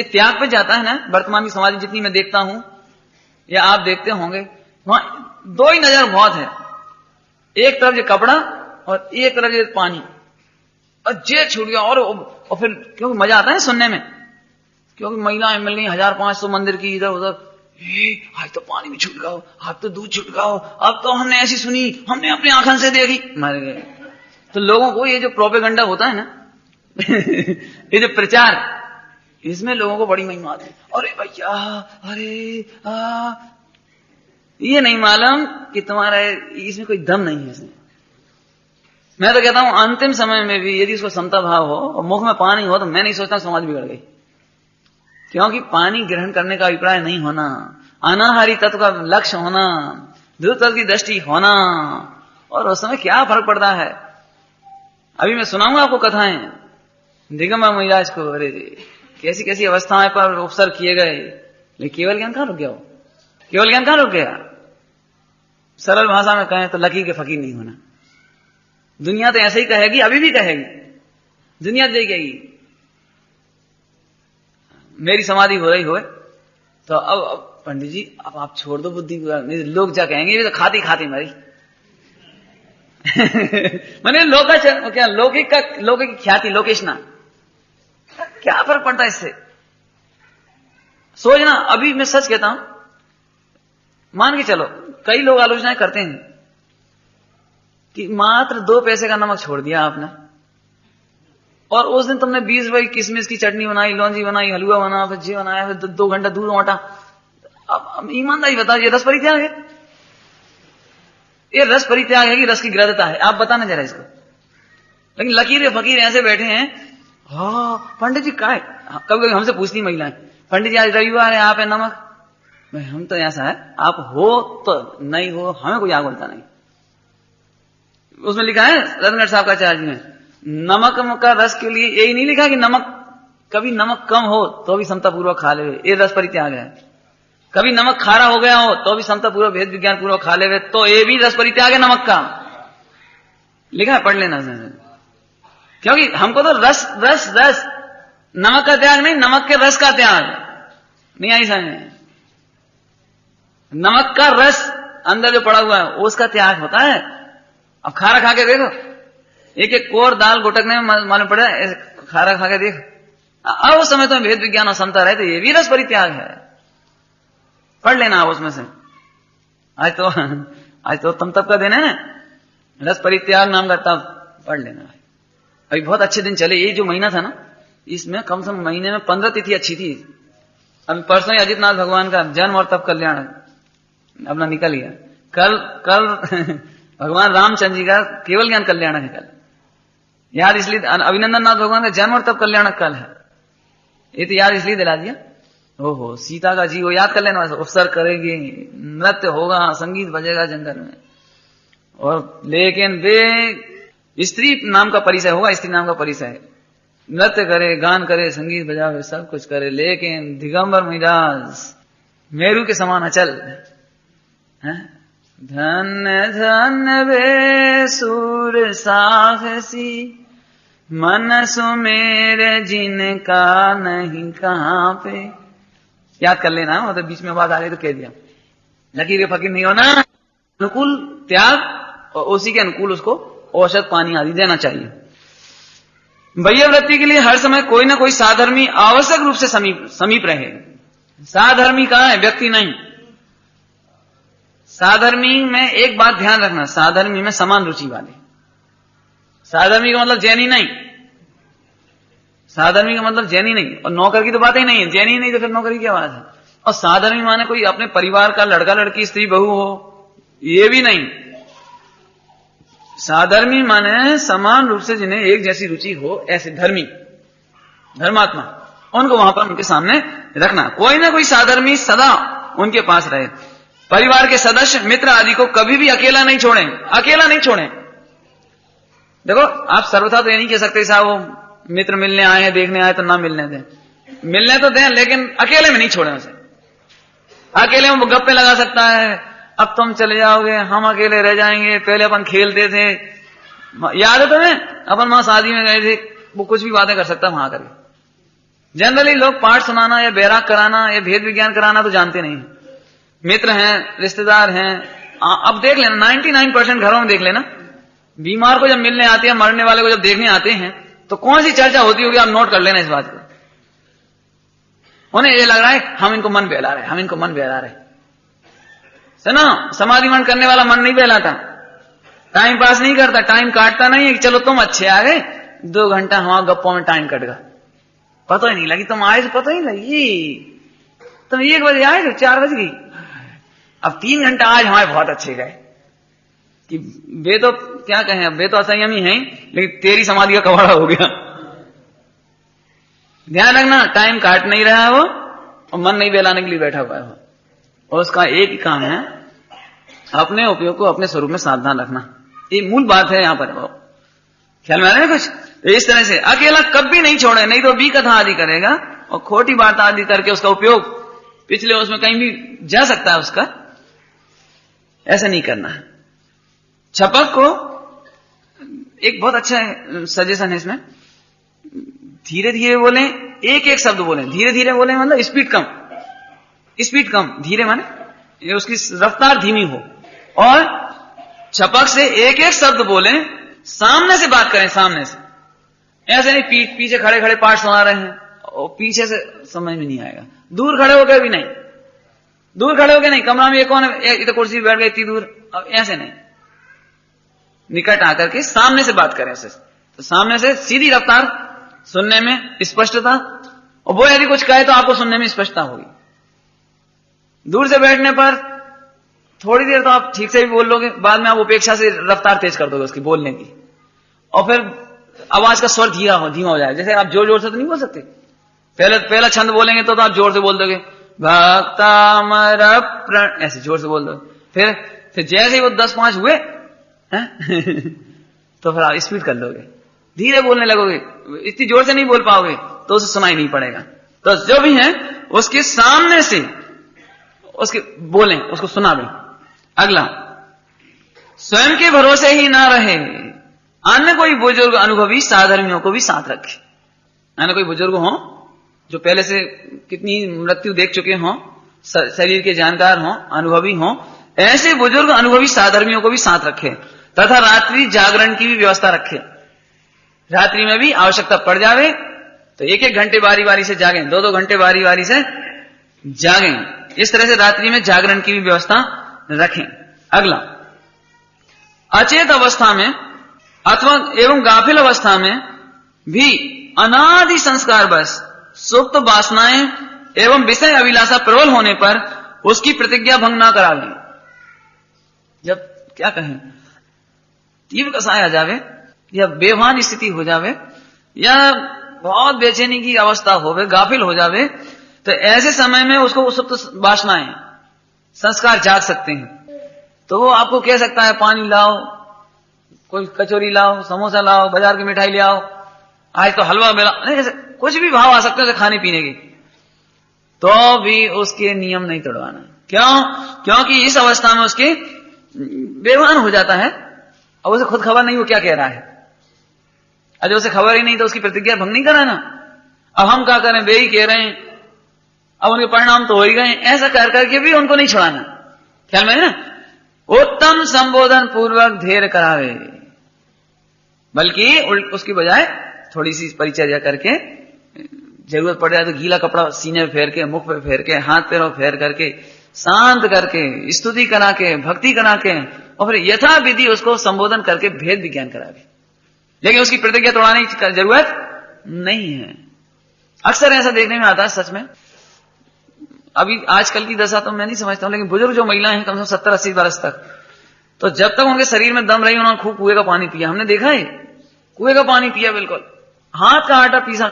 त्याग पे जाता है ना, वर्तमान की समाधि जितनी मैं देखता हूं या आप देखते होंगे, वहां 2 ही नजर बहुत है, एक तरफ ये कपड़ा और एक तरफ ये पानी, और जे छूट गया। और फिर क्योंकि मजा आता है सुनने में, क्योंकि महिलाएं मिल गई 1500 मंदिर की इधर उधर, आज तो पानी भी छूट गया, अब तो दूध छूट गया, अब तो हमने ऐसी सुनी, हमने अपनी आंखों से देखी, मर गए। तो लोगों को ये जो प्रोपेगेंडा होता है ना ये जो प्रचार, इसमें लोगों को बड़ी महिमा आती है। अरे भैया, अरे ये नहीं मालूम कि तुम्हारा इसमें कोई दम नहीं है। इसमें मैं तो कहता हूं अंतिम समय में भी यदि उसको समता भाव हो और मुख में पानी हो तो मैं नहीं सोचता समाज बिगड़ गई, क्योंकि पानी ग्रहण करने का अभिप्राय नहीं होना, अनाहारी तत्व का लक्ष्य होना, ध्रुव तत्व की दृष्टि होना, और उस समय क्या फर्क पड़ता है। अभी मैं सुनाऊंगा आपको कथाएं दिगंबर महाराज को, अरे कैसी कैसी अवस्थाएं पर उपसर किए गए, लेकिन केवल ज्ञान कहां रुक गया, वो केवल ज्ञान कहां रुक गया। सरल भाषा में कहें तो लकीर के फकीर नहीं होना। दुनिया तो ऐसे ही कहेगी, अभी भी कहेगी, दुनिया देखेगी। मेरी समाधि हो रही हो तो अब पंडित जी अब आप छोड़ दो बुद्धि, लोग क्या कहेंगे, ये तो खाती खाती मरी मैंने लौकिक ख्याति, लोकेशना, क्या फर्क पड़ता है इससे। सोचना, अभी मैं सच कहता हूं, मान के चलो कई लोग आलोचनाएं करते हैं कि मात्र 2 पैसे का नमक छोड़ दिया आपने, और उस दिन तुमने 20 रुपए की किशमिश की चटनी बनाई, लौंजी बनाई, हलवा बना, फिर जी बनाया, फिर 2 घंटा दूध औंटा। अब ईमानदारी बताओ, ये रस परित्याग है? ये रस परित्याग है कि रस की ग्रहता है? आप बताना जरा इसको। लेकिन लकीर फकीर ऐसे बैठे हैं, हाँ पंडित जी काय, कभी कभी हमसे पूछती महिलाएं, पंडित जी आज रविवार है, आप है नमक, भाई हम तो ऐसा है, आप हो तो नहीं हो, हमें कोई आग बोलता नहीं। उसमें लिखा है रत्नगढ़ साहब का चार्ज में, नमक का रस के लिए यही नहीं लिखा कि नमक, कभी नमक कम हो तो भी समता पूर्वक खा ले, ये रस परित्याग है। कभी नमक खारा हो गया हो तो भी समता पूर्वक भेद विज्ञान पूर्वक खा ले, तो ये भी रस परित्याग है नमक का, लिखा है, पढ़ लेना। क्योंकि हमको तो रस रस रस, नमक का त्याग नहीं, नमक के रस का त्याग नहीं आई समझ। नमक का रस अंदर जो पड़ा हुआ है उसका त्याग होता है। अब खारा खा के देखो, एक एक कोर दाल गुटकने में मालूम पड़ा, खारा खा के देख, अब उस समय तो भेद विज्ञान और समता रहे, तो ये भी रस परित्याग है। पढ़ लेना आप उसमें से। आज तो तुम तब का दिन है ना, रस परित्याग नाम का तब पढ़ लेना। अभी बहुत अच्छे दिन चले, ये जो महीना था ना, इसमें कम से कम महीने में 15 तिथि अच्छी थी। अभी परसों ही अजितनाथ भगवान का जन्म और तब कल्याण अपना निकल गया। कल भगवान रामचंद्र जी का केवल ज्ञान कल्याण है कल, याद इसलिए, अभिनंदन नाथ भगवान का जन्म और तब कल्याण कल है। ये तो याद इसलिए दिला दिया। ओहो, सीता का जी वो याद कर लेना, अवसर करेगी, नृत्य होगा, संगीत बजेगा जंगल में, और लेकिन वे स्त्री नाम का परिचय होगा, स्त्री नाम का परिचय, नृत्य करे, गान करे, संगीत बजावे, सब कुछ करे, लेकिन दिगंबर मिजाज मेरू के समान अचल है। धन्य धन्य वे सूर साहसी, मन सुमेर जिनका नहीं कहां पे। याद कर लेना, मतलब बीच में बात आ रही तो कह दिया। लकीर फकीर नहीं होना, अनुकूल त्याग और उसी के अनुकूल उसको औषध पानी आदि देना चाहिए। वैयावृत्ति के लिए हर समय कोई ना कोई साधर्मी आवश्यक रूप से समीप रहे। साधर्मी कहाँ है? व्यक्ति नहीं। साधर्मी में एक बात ध्यान रखना, साधर्मी में समान रुचि वाले। साधर्मी का मतलब जैनी नहीं, साधर्मी का मतलब जैनी नहीं, और नौकर की तो बात ही नहीं है। जैनी नहीं तो फिर नौकर की क्या बात है? और साधर्मी माने कोई अपने परिवार का लड़का लड़की स्त्री बहू हो, ये भी नहीं। साधर्मी माने समान रूप से जिन्हें एक जैसी रुचि हो, ऐसे धर्मी, धर्मात्मा, उनको वहां पर उनके सामने रखना। कोई ना कोई साधर्मी सदा उनके पास रहे। परिवार के सदस्य मित्र आदि को कभी भी अकेला नहीं छोड़ें, अकेला नहीं छोड़ें। देखो, आप सर्वथा तो ये नहीं कह सकते साहब वो मित्र मिलने आए हैं, देखने आए तो ना मिलने दें, मिलने तो दें, लेकिन अकेले में नहीं छोड़ें उसे। अकेले में वो गप्पे लगा सकता है, अब तुम चले जाओगे, हम अकेले रह जाएंगे, पहले अपन खेलते थे, याद है तुम्हें, अपन वहां शादी में गए थे, वो कुछ भी बातें कर सकता है वहां करके। जनरली लोग पाठ सुनाना या बैराग कराना या भेद विज्ञान कराना तो जानते नहीं। मित्र हैं, रिश्तेदार हैं, अब देख लेना 99% घरों में देख लेना, बीमार को जब मिलने आते हैं, मरने वाले को जब देखने आते हैं, तो कौन सी चर्चा होती होगी, आप नोट कर लेना इस बात को। उन्हें ये लग रहा है हम इनको मन बहला रहे, हम इनको मन बहला रहे। सुनो, समाधि मन करने वाला मन नहीं बहलाता, टाइम पास नहीं करता, टाइम काटता नहीं है कि चलो तुम अच्छे आ गए, 2 घंटा हमारे गप्पों में टाइम कट गया, पता ही नहीं लगी, तुम आए तो पता ही लगी, तुम 1 बजे आए तो 4 बज गई, अब 3 घंटा आज हमारे बहुत अच्छे गए। कि वे तो क्या कहें, अब वे तो असंयमी हैं, लेकिन तेरी समाधि का कबाड़ा हो गया। ध्यान रखना, टाइम काट नहीं रहा है वो, और मन नहीं बहलाने के लिए बैठा हुआ है वो, और उसका एक ही काम है अपने उपयोग को अपने स्वरूप में सावधान रखना। ये मूल बात है यहां पर, वो ख्याल में आ रहा है कुछ? तो इस तरह से अकेला कभी नहीं छोड़े, नहीं तो भी कथा आदि करेगा और खोटी बात आदि करके उसका उपयोग पिछले उसमें कहीं भी जा सकता है उसका, ऐसा नहीं करना है। छपक को एक बहुत अच्छा सजेशन है इसमें, धीरे धीरे बोलें, एक एक शब्द बोलें, धीरे धीरे बोलें, मतलब स्पीड कम, स्पीड कम, धीरे माने उसकी रफ्तार धीमी हो, और छपक से एक एक शब्द बोलें, सामने से बात करें, सामने से, ऐसे नहीं पीछे खड़े खड़े पाठ सुना रहे हैं और पीछे से समझ में नहीं आएगा। दूर खड़े होकर भी नहीं, दूर खड़े होकर नहीं, कमरा में एक कौन है, इधर कुर्सी बैठ गई इतनी दूर, अब ऐसे नहीं, निकट आकर के सामने से बात करें, तो सामने से सीधी रफ्तार, सुनने में स्पष्टता, और वो यदि कुछ कहे तो आपको सुनने में स्पष्टता होगी। दूर से बैठने पर थोड़ी देर तो आप ठीक से भी बोल लोगे, बाद में आप उपेक्षा से रफ्तार तेज कर दोगे उसकी बोलने की, और फिर आवाज का स्वर धीमा हो जाए। जैसे आप जोर जोर से तो नहीं बोल सकते, पहला छंद बोलेंगे तो आप जोर से बोल दोगे, भक्तामर प्रण, ऐसे जोर से बोल दो। फिर जैसे ही वो 10-5 हुए तो फिर आप स्पीड कर लोगे, धीरे बोलने लगोगे, इतनी जोर से नहीं बोल पाओगे तो उसे सुनाई नहीं पड़ेगा। तो जो भी है उसके सामने से उसके बोलें, उसको सुना दें। अगला, स्वयं के भरोसे ही ना रहे, अन्य कोई बुजुर्ग अनुभवी साधर्मियों को भी साथ रखे। अन्य कोई बुजुर्ग हो जो पहले से कितनी मृत्यु देख चुके हों, शरीर के जानकार हों, अनुभवी हों, ऐसे बुजुर्ग अनुभवी साधर्मियों को भी साथ रखे, तथा रात्रि जागरण की भी व्यवस्था रखे। रात्रि में भी आवश्यकता पड़ जावे तो 1-1 घंटे बारी बारी से जागें, 2-2 घंटे बारी बारी से जागें। इस तरह से रात्रि में जागरण की भी व्यवस्था रखें। अगला, अचेत अवस्था में अथवा एवं गाफिल अवस्था में भी अनादि संस्कार बस सुप्त वासनाएं एवं विषय अभिलाषा प्रबल होने पर उसकी प्रतिज्ञा भंग ना करा लें। जब क्या कहें, तीव्र कसाय आ जावे या बेभान स्थिति हो जावे या बहुत बेचैनी की अवस्था होवे, गाफिल हो जावे, तो ऐसे समय में उसको सुप्त वासनाएं संस्कार जाग सकते हैं। तो वो आपको कह सकता है पानी लाओ, कोई कचौरी लाओ, समोसा लाओ, बाजार की मिठाई ले आओ, आज तो हलवा मिला, नहीं ऐसे कुछ भी भाव आ सकते हैं खाने पीने के, तो भी उसके नियम नहीं तोड़वाना। क्यों? क्योंकि इस अवस्था में उसके बेईमान हो जाता है और उसे खुद खबर नहीं वो क्या कह रहा है। अगर उसे खबर ही नहीं तो उसकी प्रतिज्ञा भंग नहीं कराना। अब हम क्या करें, वे ही कह रहे हैं, अब उनके परिणाम तो हो ही गए, ऐसा कर करके भी उनको नहीं छुड़ाना। ख्याल में है ना? उत्तम संबोधन पूर्वक धैर्य करावे, बल्कि उसकी बजाय थोड़ी सी परिचर्या करके, जरूरत पड़ जाए तो गीला कपड़ा सीने पे फेर के, मुख पे फेर के, हाथ पैरों फेर करके, शांत करके, स्तुति करा के, भक्ति करा के, और फिर यथा विधि उसको संबोधन करके भेद विज्ञान करावे। लेकिन उसकी प्रतिज्ञा तोड़ाने की जरूरत नहीं है। अक्सर ऐसा देखने में आता है सच में। अभी आजकल की दशा तो मैं नहीं समझता हूं, लेकिन बुजुर्ग जो महिलाएं हैं कम से कम 70-80 वर्ष तक, तो जब तक उनके शरीर में दम रही उन्होंने खूब कुएं का पानी पिया। हमने देखा है, कुएं का पानी पिया, बिल्कुल हाथ का आटा पीसा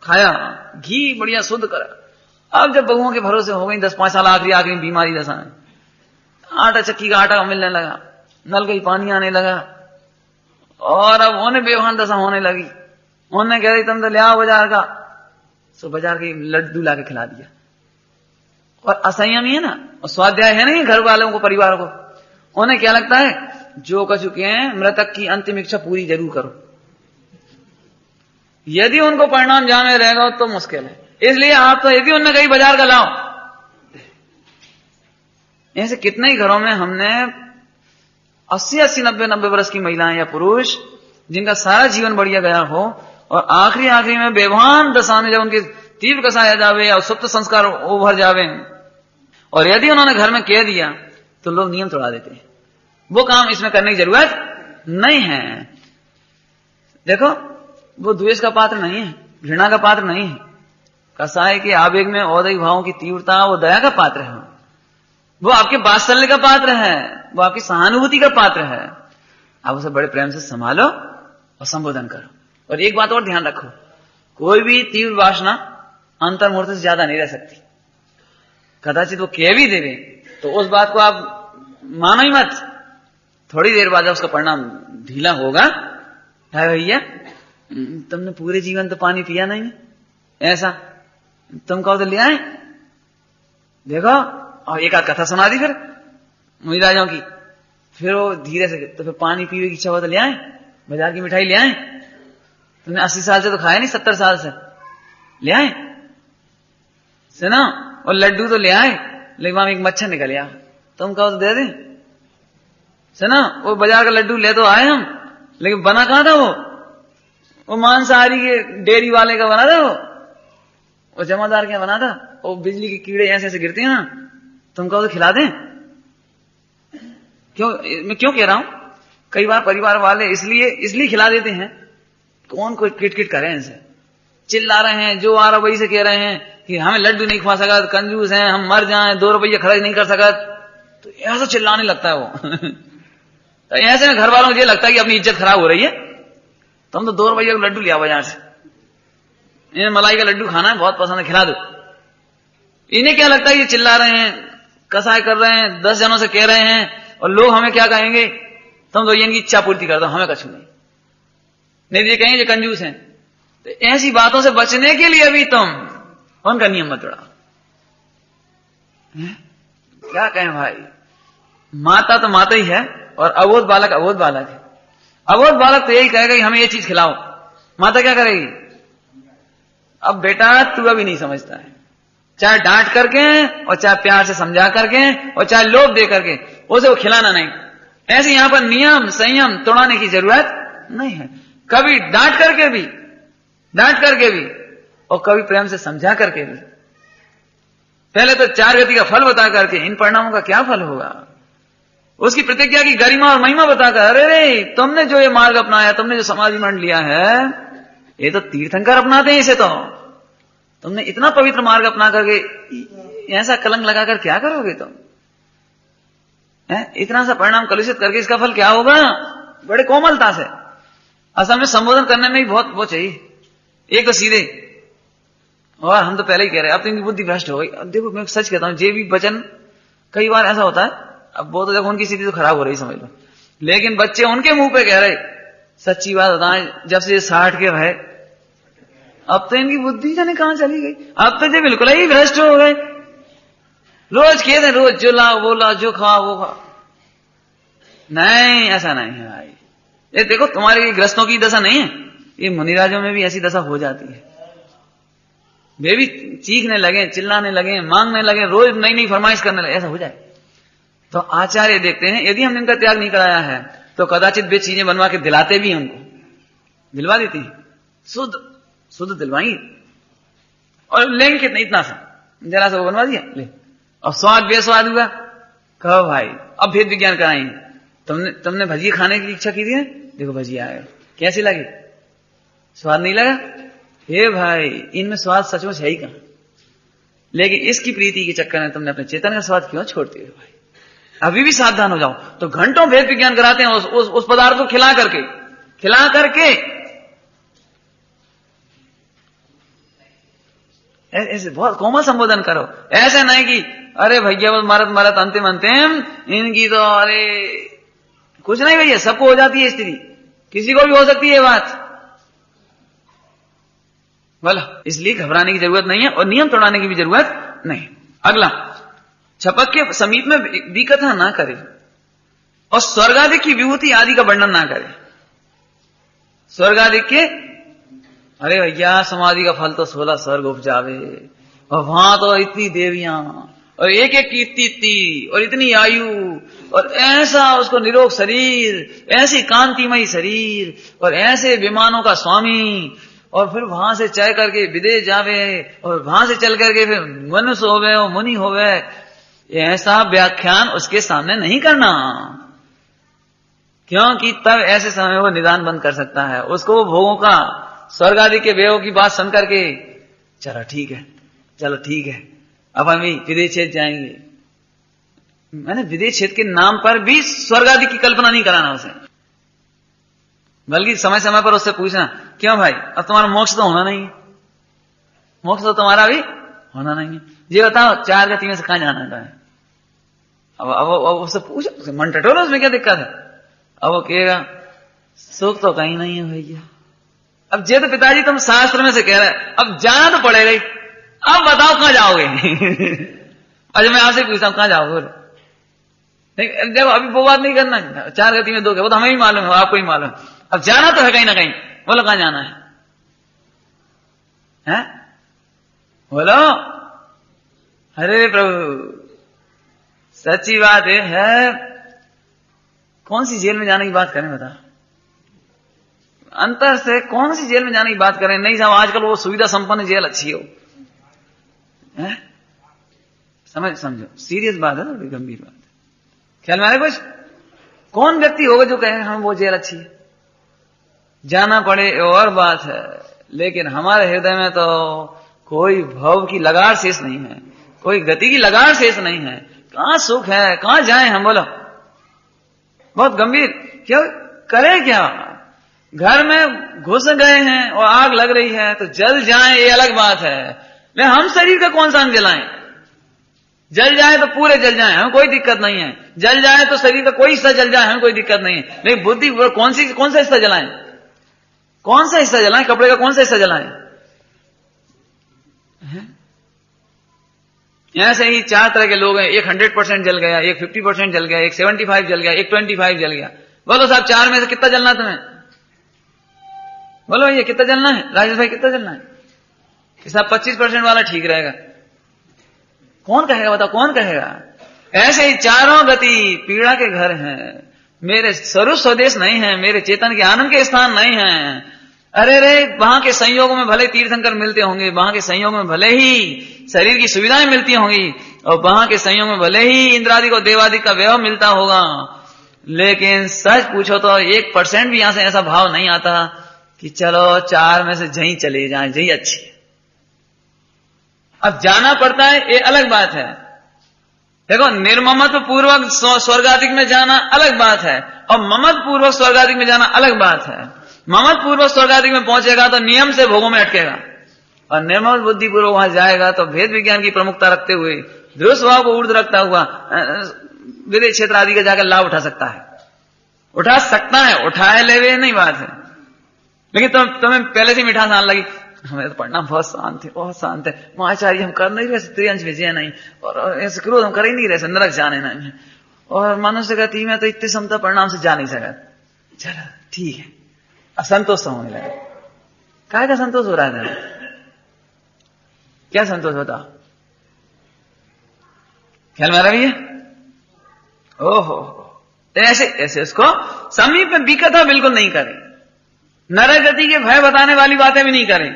खाया, घी बढ़िया शुद्ध करा। अब जब बहुओं के भरोसे हो गई 10-5 साल आखिरी बीमारी दशा में, आटा चक्की का आटा मिलने लगा, नल का ही पानी आने लगा, और अब उन्हें बेवहान दशा होने लगी। उन्होंने कह रही तुम तो ले आओ बाजार का, सो बाजार के लड्डू ला के खिला दिया। और असंयमी है ना, और स्वाध्याय है नहीं घर वालों को, परिवार को, उन्हें क्या लगता है जो कर चुके हैं मृतक की अंतिम इच्छा पूरी जरूर करो। यदि उनको परिणाम जाने रहेगा तो मुश्किल है, इसलिए आप तो यदि उनने कहीं बाजार का लाओ। ऐसे कितने ही घरों में हमने 80-80, 90-90 वर्ष की महिलाएं या पुरुष जिनका सारा जीवन बढ़िया गया हो, और आखिरी में बेभान दशा में जब उनके तीव्र कसाया जावे या सुप्त संस्कार उभर जावे, और यदि उन्होंने घर में कह दिया तो लोग नियम तोड़ा देते हैं। वो काम इसमें करने की जरूरत नहीं है। देखो, वो द्वेष का पात्र नहीं है, घृणा का पात्र नहीं है। कसाय के आवेग में औदैहिक भावों की तीव्रता वो दया का पात्र है, वो आपके वात्सल्य का पात्र है, वो आपकी सहानुभूति का पात्र है। आप उसे बड़े प्रेम से संभालो और संबोधन करो। और एक बात और ध्यान रखो, कोई भी तीव्र वासना अंतर्मूर्त से ज्यादा नहीं रह सकती। कदाचित वो कह भी देवे तो उस बात को आप मानो ही मत, थोड़ी देर बाद उसका परिणाम ढीला होगा। है भैया, तुमने पूरे जीवन तो पानी पिया नहीं, ऐसा तुम कहो तो ले आए, देखो, और एक आध कथा सुना दी फिर मुनिराजों की, फिर वो धीरे से, तो फिर पानी पीने की इच्छा हो तो ले आए, बाजार की मिठाई ले आए, तुमने 80 साल से तो खाया नहीं, 70 साल से ले आए, सुनो, और लड्डू तो ले आए, लेकिन वहां एक मच्छर निकल गया, तुम कहो तो दे दे। सुनो, वो बाजार का लड्डू ले तो आए हम, लेकिन बना कहां था वो मांसाहारी के डेयरी वाले का बना था, वो जमादार के बना था, वो बिजली के कीड़े ऐसे ऐसे गिरते हैं ना, तुम कहो तो खिला दें। मैं क्यों कह रहा हूं, कई बार परिवार वाले इसलिए खिला देते हैं, कौन कोई किटकिट करे, इनसे चिल्ला रहे हैं, जो आ रहा वही से कह रहे हैं कि हमें लड्डू नहीं खवा सका, कंजूस हैं, हम मर जाएं, 2 रुपये खर्च नहीं कर सका, तो ऐसा चिल्लाने लगता है वो। तो ऐसे में घर वालों को ये लगता है कि अपनी इज्जत खराब हो रही है, तुम तो 2 रुपये का लड्डू लिया बाजार से, इन्हें मलाई का लड्डू खाना है, बहुत पसंद है, खिला दो। इन्हें क्या लगता है ये चिल्ला रहे हैं, कसाई कर रहे हैं, 10 जनों से कह रहे हैं, और लोग हमें क्या कहेंगे, तुम तो इनकी इच्छा पूर्ति कर दो, हमें कछु नहीं ये कहेंगे ये कंजूस हैं। तो ऐसी बातों से बचने के लिए भी तुम उनका नियम मत तोड़ाओ। क्या कहें भाई, माता तो माता ही है, और अबोध बालक अबोध बालक है। अबोध बालक तो यही कहेगा कि हमें ये चीज खिलाओ, माता क्या करेगी, अब बेटा तू अभी नहीं समझता है, चाहे डांट करके और चाहे प्यार से समझा करके और चाहे लोभ दे करके उसे वो खिलाना नहीं। ऐसे यहां पर नियम संयम तोड़ाने की जरूरत नहीं है, कभी डांट करके भी और कभी प्रेम से समझा करके भी। पहले तो 4 गति का फल बता करके इन परिणामों का क्या फल होगा, उसकी प्रतिज्ञा की गरिमा और महिमा बताकर, अरे रे तुमने जो ये मार्ग अपनाया, तुमने जो समाधि मंड लिया है, ये तो तीर्थंकर अपनाते हैं, इसे तो तुमने इतना पवित्र मार्ग अपना करके ऐसा कलंक लगाकर क्या करोगे तुम, इतना सा परिणाम कलुषित करके इसका फल क्या होगा। बड़े कोमलता से, असल में संबोधन करने में भी बहुत वो चाहिए, एक तो सीधे, और हम तो पहले ही कह रहे हैं अब तो इनकी बुद्धि भ्रष्ट हो गई। अब देखो मैं सच कहता हूं, जे भी वचन कई बार ऐसा होता है, अब वो तो देखो उनकी स्थिति तो खराब हो रही समझ लो, लेकिन बच्चे उनके मुंह पे कह रहे, सच्ची बात बताएं, जब से 60 के भय अब तो इनकी बुद्धि जाने कहां चली गई, अब तो जो बिल्कुल ही भ्रष्ट हो गए। रोज कहते हैं, रोज जो ला वो ला, जो खा वो खा। नहीं, ऐसा नहीं है भाई। ये देखो तुम्हारे ग्रस्तों की दशा नहीं है, ये मुनिराजों में भी ऐसी दशा हो जाती है। वे भी चीखने लगे, चिल्लाने लगे, मांगने लगे, रोज नई नई फरमाइश करने लगे, ऐसा हो जाए। तो आचार्य देखते हैं यदि हमने इनका त्याग नहीं कराया है तो कदाचित वे चीजें बनवा के दिलाते भी, उनको दिलवा देती हैं, शुद्ध शुद्ध दिलवाएंगे, और लेंगे कितना, इतना सा जरा सा वो बनवा दिया ले, और स्वाद बेस्वाद हुआ, कहो भाई अब भेद विज्ञान कराएंगे। तुमने भजिए खाने की इच्छा की थी, देखो भजिया आए, कैसी लगी, स्वाद नहीं लगा, हे भाई इनमें स्वाद सचमुच है ही कहां, लेकिन इसकी प्रीति के चक्कर में तुमने अपने चेतन का स्वाद क्यों छोड़ते हो भाई। अभी भी सावधान हो जाओ। तो घंटों भेद विज्ञान कराते हैं उस पदार्थ को खिला करके ऐसे बहुत कोमल संबोधन करो, ऐसे नहीं कि अरे भैया वो मरत अंतिम इनकी तो अरे कुछ नहीं भैया, सबको हो जाती है स्थिति, किसी को भी हो सकती है बात, बोला, इसलिए घबराने की जरूरत नहीं है और नियम तोड़ाने की भी जरूरत नहीं। अगला, छपक के समीप में भी कथा ना करे और स्वर्गाधिक की विभूति आदि का वर्णन ना करे। स्वर्गाधिक के, अरे भैया समाधि का फल तो 16 स्वर्ग उपजावे, और वहां तो इतनी देवियां और एक एक की इतनी और इतनी आयु, और ऐसा उसको निरोग शरीर, ऐसी कांतिमयी शरीर, और ऐसे विमानों का स्वामी, और फिर वहां से चल करके विदेश जावे, और वहां से चल करके फिर मनुष्य होवे और मुनि होवे। ऐसा व्याख्यान उसके सामने नहीं करना, क्योंकि तब ऐसे समय वो निदान बंद कर सकता है। उसको वो भोगों का, स्वर्ग आदि के व्ययों की बात सुन करके चलो ठीक है अब हम विदेश क्षेत्र जाएंगे, मैंने विदेश क्षेत्र के नाम पर भी स्वर्ग आदि की कल्पना नहीं कराना उसे, बल्कि समय समय पर उससे पूछना, क्यों भाई अब तुम्हारा मोक्ष तो होना नहीं है, मोक्ष तो तुम्हारा भी होना नहीं है, ये बताओ 4 गति में से कहां जाना है। अब उससे पूछ, मन टटोरा, उसमें क्या दिक्कत है। अब वो कहेगा सुख तो कहीं नहीं है भैया। अब जे तो पिताजी तुम शास्त्र में से कह रहे, अब जाना तो पड़ेगा ही, अब बताओ कहां जाओगे। अच्छा मैं आपसे पूछता हूं कहां जाओगे, देखो अभी वो बात नहीं करना, 4 गति में 2 वो तो हमें ही मालूम है, आपको ही मालूम है। अब जाना तो है कहीं ना कहीं, बोलो कहां जाना है? बोलो, अरे प्रभु सच्ची बात है, कौन सी जेल में जाने की बात करें बता, अंतर से कौन सी जेल में जाने की बात करें। नहीं साहब आजकल वो सुविधा संपन्न जेल अच्छी हो, समझो सीरियस बात है, थोड़ी गंभीर बात है, ख्याल में आ रहा कुछ। कौन व्यक्ति होगा जो कहे हम वो जेल अच्छी है, जाना पड़े और बात है, लेकिन हमारे हृदय में तो कोई भव की लगार शेष नहीं है, कोई गति की लगार शेष नहीं है, कहां सुख है, कहां जाएं हम, बोलो बहुत गंभीर। क्यों करें क्या, घर में घुस गए हैं और आग लग रही है तो जल जाए ये अलग बात है, लेकिन हम शरीर का कौन सा अंग जलाएं, जल जाए तो पूरे जल जाए हमें कोई दिक्कत नहीं है, जल जाए तो शरीर का कोई हिस्सा जल जाए हमें कोई दिक्कत नहीं है, लेकिन बुद्धि कौन सा हिस्सा जलाएं, कौन सा हिस्सा जलाएं, कपड़े का कौन सा हिस्सा जलाएं। ऐसे ही 4 तरह के लोग हैं, एक 100% जल गया, एक 50% जल गया, एक 75 जल गया, एक 25 जल गया। बोलो साहब 4 में से कितना जलना है तुम्हें, बोलो ये कितना जलना है, राजेश भाई कितना जलना है कि साहब 25% वाला ठीक रहेगा, कौन कहेगा बताओ, कौन कहेगा। ऐसे ही चारों गति पीड़ा के घर हैं, मेरे स्वरूप स्वदेश नहीं है, मेरे चेतन के आनंद के स्थान नहीं है। अरे रे वहां के संयोगों में भले तीर्थंकर मिलते होंगे, वहां के संयोग में भले ही शरीर की सुविधाएं मिलती होंगी, और वहां के संयोग में भले ही इंद्रादि को देवादि का व्यवहार मिलता होगा, लेकिन सच पूछो तो 1% भी यहां से ऐसा भाव नहीं आता कि चलो 4 में से जहीं चले जाएं, जहीं अच्छी है। अब जाना पड़ता है ये अलग बात है, देखो निर्ममत्व पूर्वक स्वर्गाधिक में जाना अलग बात है, और ममत्व पूर्वक स्वर्गाधिक में जाना अलग बात है। ममत पूर्वक स्वर्ग आदि में पहुंचेगा तो नियम से भोगों में अटकेगा, और निर्मल बुद्धि पूर्वक वहां जाएगा तो भेद विज्ञान की प्रमुखता रखते हुए ध्रुव स्वभाव को ऊर्ध्व रखता हुआ विदेश क्षेत्र आदि का जाकर लाभ उठा सकता है। उठा सकता है, उठाए ले वे नहीं बात है। लेकिन तुम्हें पहले से मिठास आने लगी, हमें तो पढ़ना बहुत शांत है, बहुत शांत है, महाचार्य हम कर नहीं रहे, त्रियंश विजय नहीं, और ऐसे क्रोध हम कर ही नहीं रहे, नरक जाने नहीं, और मनुष्य गति में तो इतने समता परिणाम से जा नहीं सका। चलो ठीक है, असंतोष होने लगा। काय का संतोष हो रहा है? क्या संतोष होता? ख्याल में आ रहा है? ओहो, ऐसे ऐसे उसको समीप में बिकता बिल्कुल नहीं करें, नरक गति के भय बताने वाली बातें भी नहीं करें,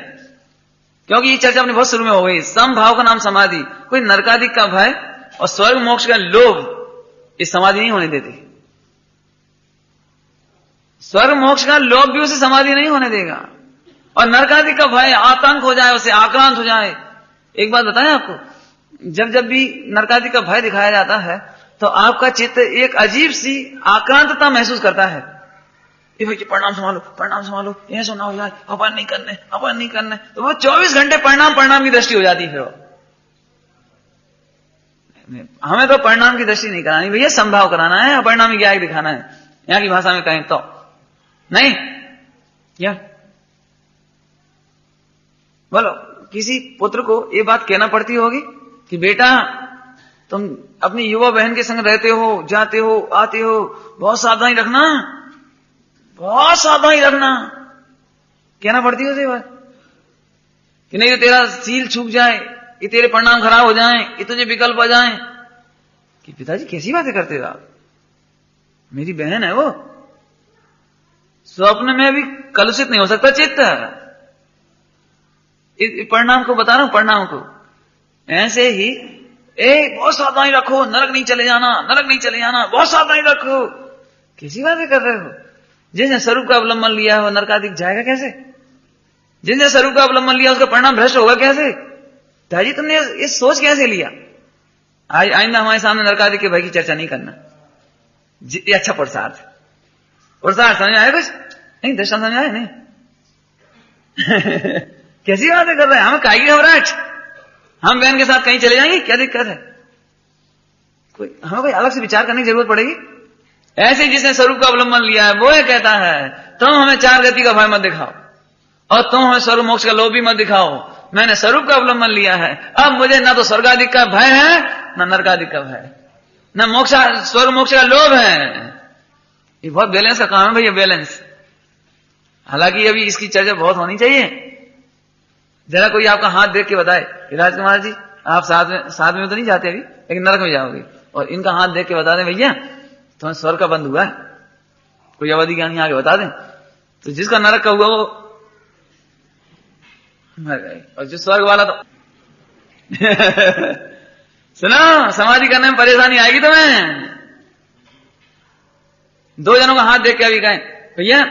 क्योंकि ये चर्चा अपने बहुत शुरू में हो गई। समभाव का नाम समाधि, कोई नरकादिक का भय और स्वर्ग मोक्ष का लोभ इस समाधि नहीं होने देती। स्वर्ग मोक्ष का लोभ भी उसे समाधि नहीं होने देगा, और नरकादिक का भय आतंक हो जाए, उसे आक्रांत हो जाए। एक बात बताएं आपको, जब भी नरकादिक का भय दिखाया जाता है तो आपका चित्त एक अजीब सी आक्रांतता महसूस करता है। परिणाम संभालो, यह सुना हो जाए, अपन नहीं करने, तो वो 24 घंटे परिणाम की दृष्टि हो जाती है। फिर हमें तो परिणाम की दृष्टि नहीं करानी भैया, संभाव कराना है, अपरिणामी ज्ञान दिखाना है। यहां की भाषा में कहें तो नहीं, क्या बोलो, किसी पुत्र को ये बात कहना पड़ती होगी कि बेटा तुम अपनी युवा बहन के संग रहते हो, जाते हो, आते हो, बहुत सावधानी रखना, कहना पड़ती है उसे बात कि नहीं तो तेरा सील छूट जाए, ये तेरे परिणाम खराब हो जाएं, ये तुझे विकल्प आ जाएं। कि पिताजी कैसी बातें करते हो आप, मेरी बहन है वो, स्वप्न में भी कलुषित नहीं हो सकता चित्त। परिणाम को बता रहा हूं, परिणाम को ऐसे ही बहुत सावधानी रखो, नरक नहीं चले जाना, बहुत सावधानी रखो। कैसी बातें कर रहे हो? जिसने स्वरूप का अवलंबन लिया है वो नरकादिक जाएगा कैसे? जिसने स्वरूप का अवलंबन लिया उसका परिणाम भ्रष्ट होगा कैसे? दादी तुमने ये सोच कैसे लिया? आइंदा हमारे सामने नरकादिक के भय की चर्चा नहीं करना। ये अच्छा पुरुषार्थ समझ आया? कुछ नहीं, दर्शन समझ आया नहीं? कैसी बातें कर रहे हैं? हमें काहे की घबराहट? हम बहन के साथ कहीं चले जाएंगे, क्या दिक्कत है? हमें कोई अलग से विचार करने की जरूरत पड़ेगी? ऐसे जिसने स्वरूप का अवलंबन लिया है वो ये कहता है तुम हमें चार गति का भय मत दिखाओ, और तुम हमें स्वर्ग मोक्ष का लोभ भी मत दिखाओ। मैंने स्वरूप का अवलंबन लिया है, अब मुझे ना तो स्वर्गादिक का भय है, ना नरकादिक का भय, न स्वर्ग मोक्ष का लोभ है। ये बहुत बैलेंस का काम है भैया, बैलेंस। हालांकि अभी इसकी चर्चा बहुत होनी चाहिए। जरा कोई आपका हाथ देख के बताए कि राजकुमार जी आप साथ में तो नहीं जाते अभी, लेकिन नरक में जाओगे, और इनका हाथ देख के बता दें भैया तुम्हें स्वर्ग का बंद हुआ है, कोई अवधि ज्ञानी आगे बता दें, तो जिसका नरक का हुआ वो मर गए, और जो स्वर्ग वाला तो सुनो, समाधि करने में परेशानी आएगी तुम्हें। दो जनों का हाथ देख के अभी कहें भैया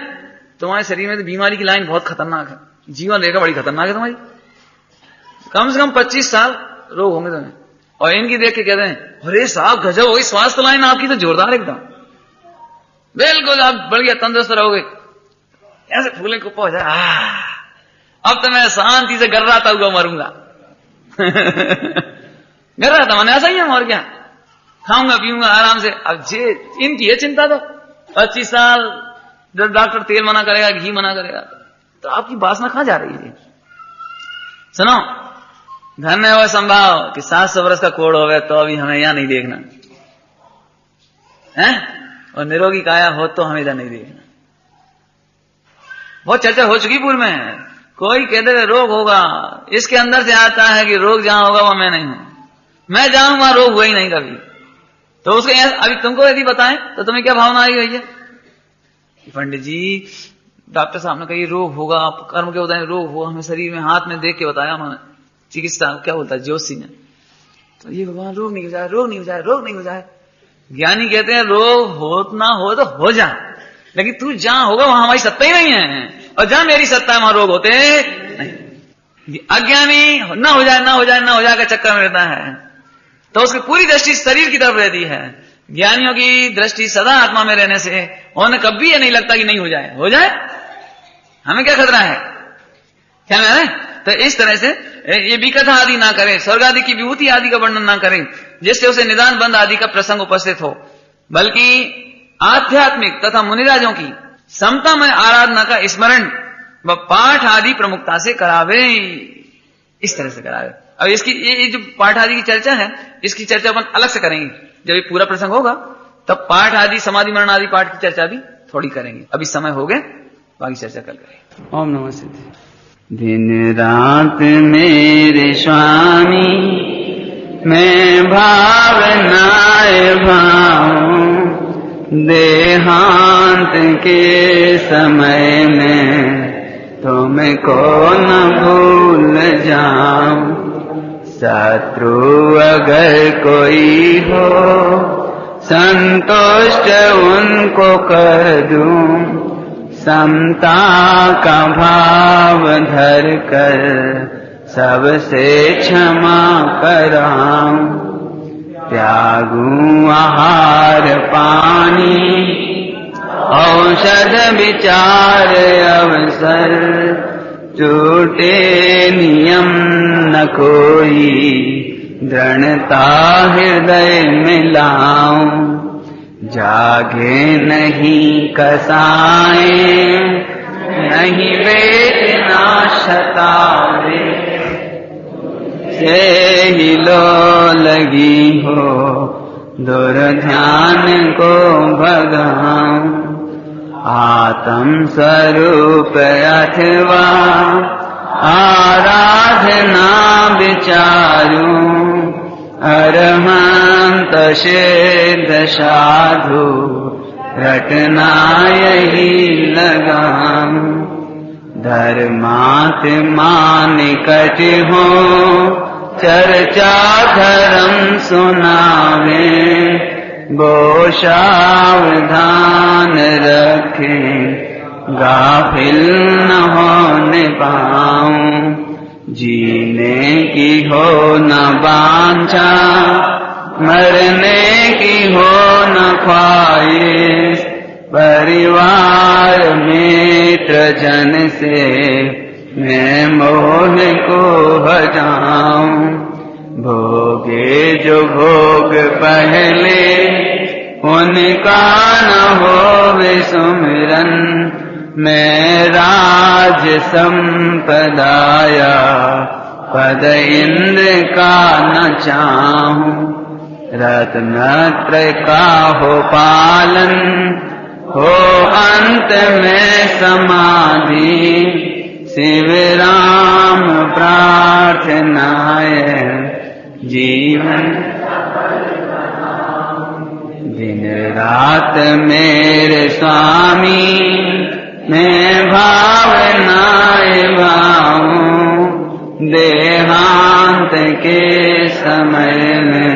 तुम्हारे शरीर में तो बीमारी की लाइन बहुत खतरनाक है, जीवन रेखा बड़ी खतरनाक है तुम्हारी, कम से कम 25 साल रोग होंगे तुम्हें, और इनकी देख के कहते हैं अरे साहब गजब हो गई स्वास्थ्य लाइन आपकी तो जोरदार एकदम, बिल्कुल आप बढ़िया तंदुरुस्त रहोगे, ऐसे फूले को पहुंच जाए, अब तो मैं शांति से गर्राता हुआ मरूंगा। गर्राता मैंने ऐसा ही है, और क्या, खाऊंगा पीऊंगा आराम से। अब जे इनकी है चिंता, तो 25 साल जब डॉक्टर तेल मना करेगा, घी मना करेगा, तो आपकी वासना कहां जा रही है? सुनो, धन्य है वह संभाव कि 700 वर्ष का कोड़ हो गए तो अभी हमें यहां नहीं देखना है, और निरोगी काया हो तो हमें इधर नहीं देखना। बहुत चर्चा हो चुकी पूर्व में। कोई कहते हुए रोग होगा, इसके अंदर से आता है कि रोग जहां होगा वह मैं नहीं हूं, मैं जहां वहां रोग हुआ ही नहीं कभी। तो उसके अभी तुमको यदि बताएं तो तुम्हें क्या भावना आई हुई है? पंडित जी डॉक्टर साहब ने कही रोग होगा, आप कर्म के बताए रोग होगा, हमें शरीर में हाथ में देख के बताया उन्होंने, चिकित्सा क्या बोलता है ज्योतिषी ने, तो ये भगवान रोग नहीं हो जाए, रोग नहीं हो जाए, रोग नहीं हो जाए। ज्ञानी कहते हैं रोग हो ना हो तो हो जाए, लेकिन तू जहां होगा वहां हमारी सत्ता ही नहीं है, और जहां मेरी सत्ता है वहां रोग होते नहीं। अज्ञानी ना हो जाए, ना हो जाए, ना हो जाए का चक्कर में रहता है, तो उसकी पूरी दृष्टि शरीर की तरफ रहती है। ज्ञानियों की दृष्टि सदा आत्मा में रहने से उन्हें कभी ये नहीं लगता कि नहीं हो जाए, हो जाए। हमें क्या खतरा है, ख्याल में? तो इस तरह से ये भी कथा आदि ना करे, स्वर्ग आदि की विभूति आदि का वर्णन ना करे जिससे उसे निदान बंद आदि का प्रसंग उपस्थित हो, बल्कि आध्यात्मिक तथा मुनिराजों की समतामय आराधना का स्मरण व पाठ आदि प्रमुखता से करावे, इस तरह से करावे। अब इसकी ये जो पाठ आदि की चर्चा है, इसकी चर्चा अपन अलग से करेंगे। जब ये पूरा प्रसंग होगा तब पाठ आदि, समाधि मरण आदि पाठ की चर्चा भी थोड़ी करेंगे। अभी समय हो गए, बाकी चर्चा कल करेंगे। ओम नमः सिद्धि। दिन रात मेरे स्वामी मैं भावनाए भाऊं, देहांत के समय में तुमको न भूल जाऊं। शत्रु अगर कोई हो संतुष्ट उनको कर दूं, समता का भाव धर कर सबसे क्षमा कराऊं। त्यागूं आहार पानी औषध विचार अवसर, टूटे नियम न कोई दृढ़ता हृदय में लाऊं। जागे नहीं कसाए नहीं वेदना सतावे, से ही लो लगी हो दुर्ध्यान को भगाऊं। आत्म स्वरूप अथवा आराधना विचारूं, अरहंत सिद्ध साधु रटना यही लगाऊं। धर्मात्मा निकट हो चर्चा धर्म सुनावे, गो सावधान रखे गाफिल न होने पाऊं। जीने की हो न वांछा, मरने की हो न ख्वाहिश, परिवार मित्र जन से मैं मोह को हटाऊं। भोगे जो भोग पहले उनका न होवे सुमिरन, मैं राज संपदाया पद इंद्र का न चाहूं। रत्नत्रय का हो पालन, हो अंत में समाधि, शिव राम प्रार्थनाय जीवन। दिन रात मेरे स्वामी मैं भावनाए भाऊं, देहांत के समय में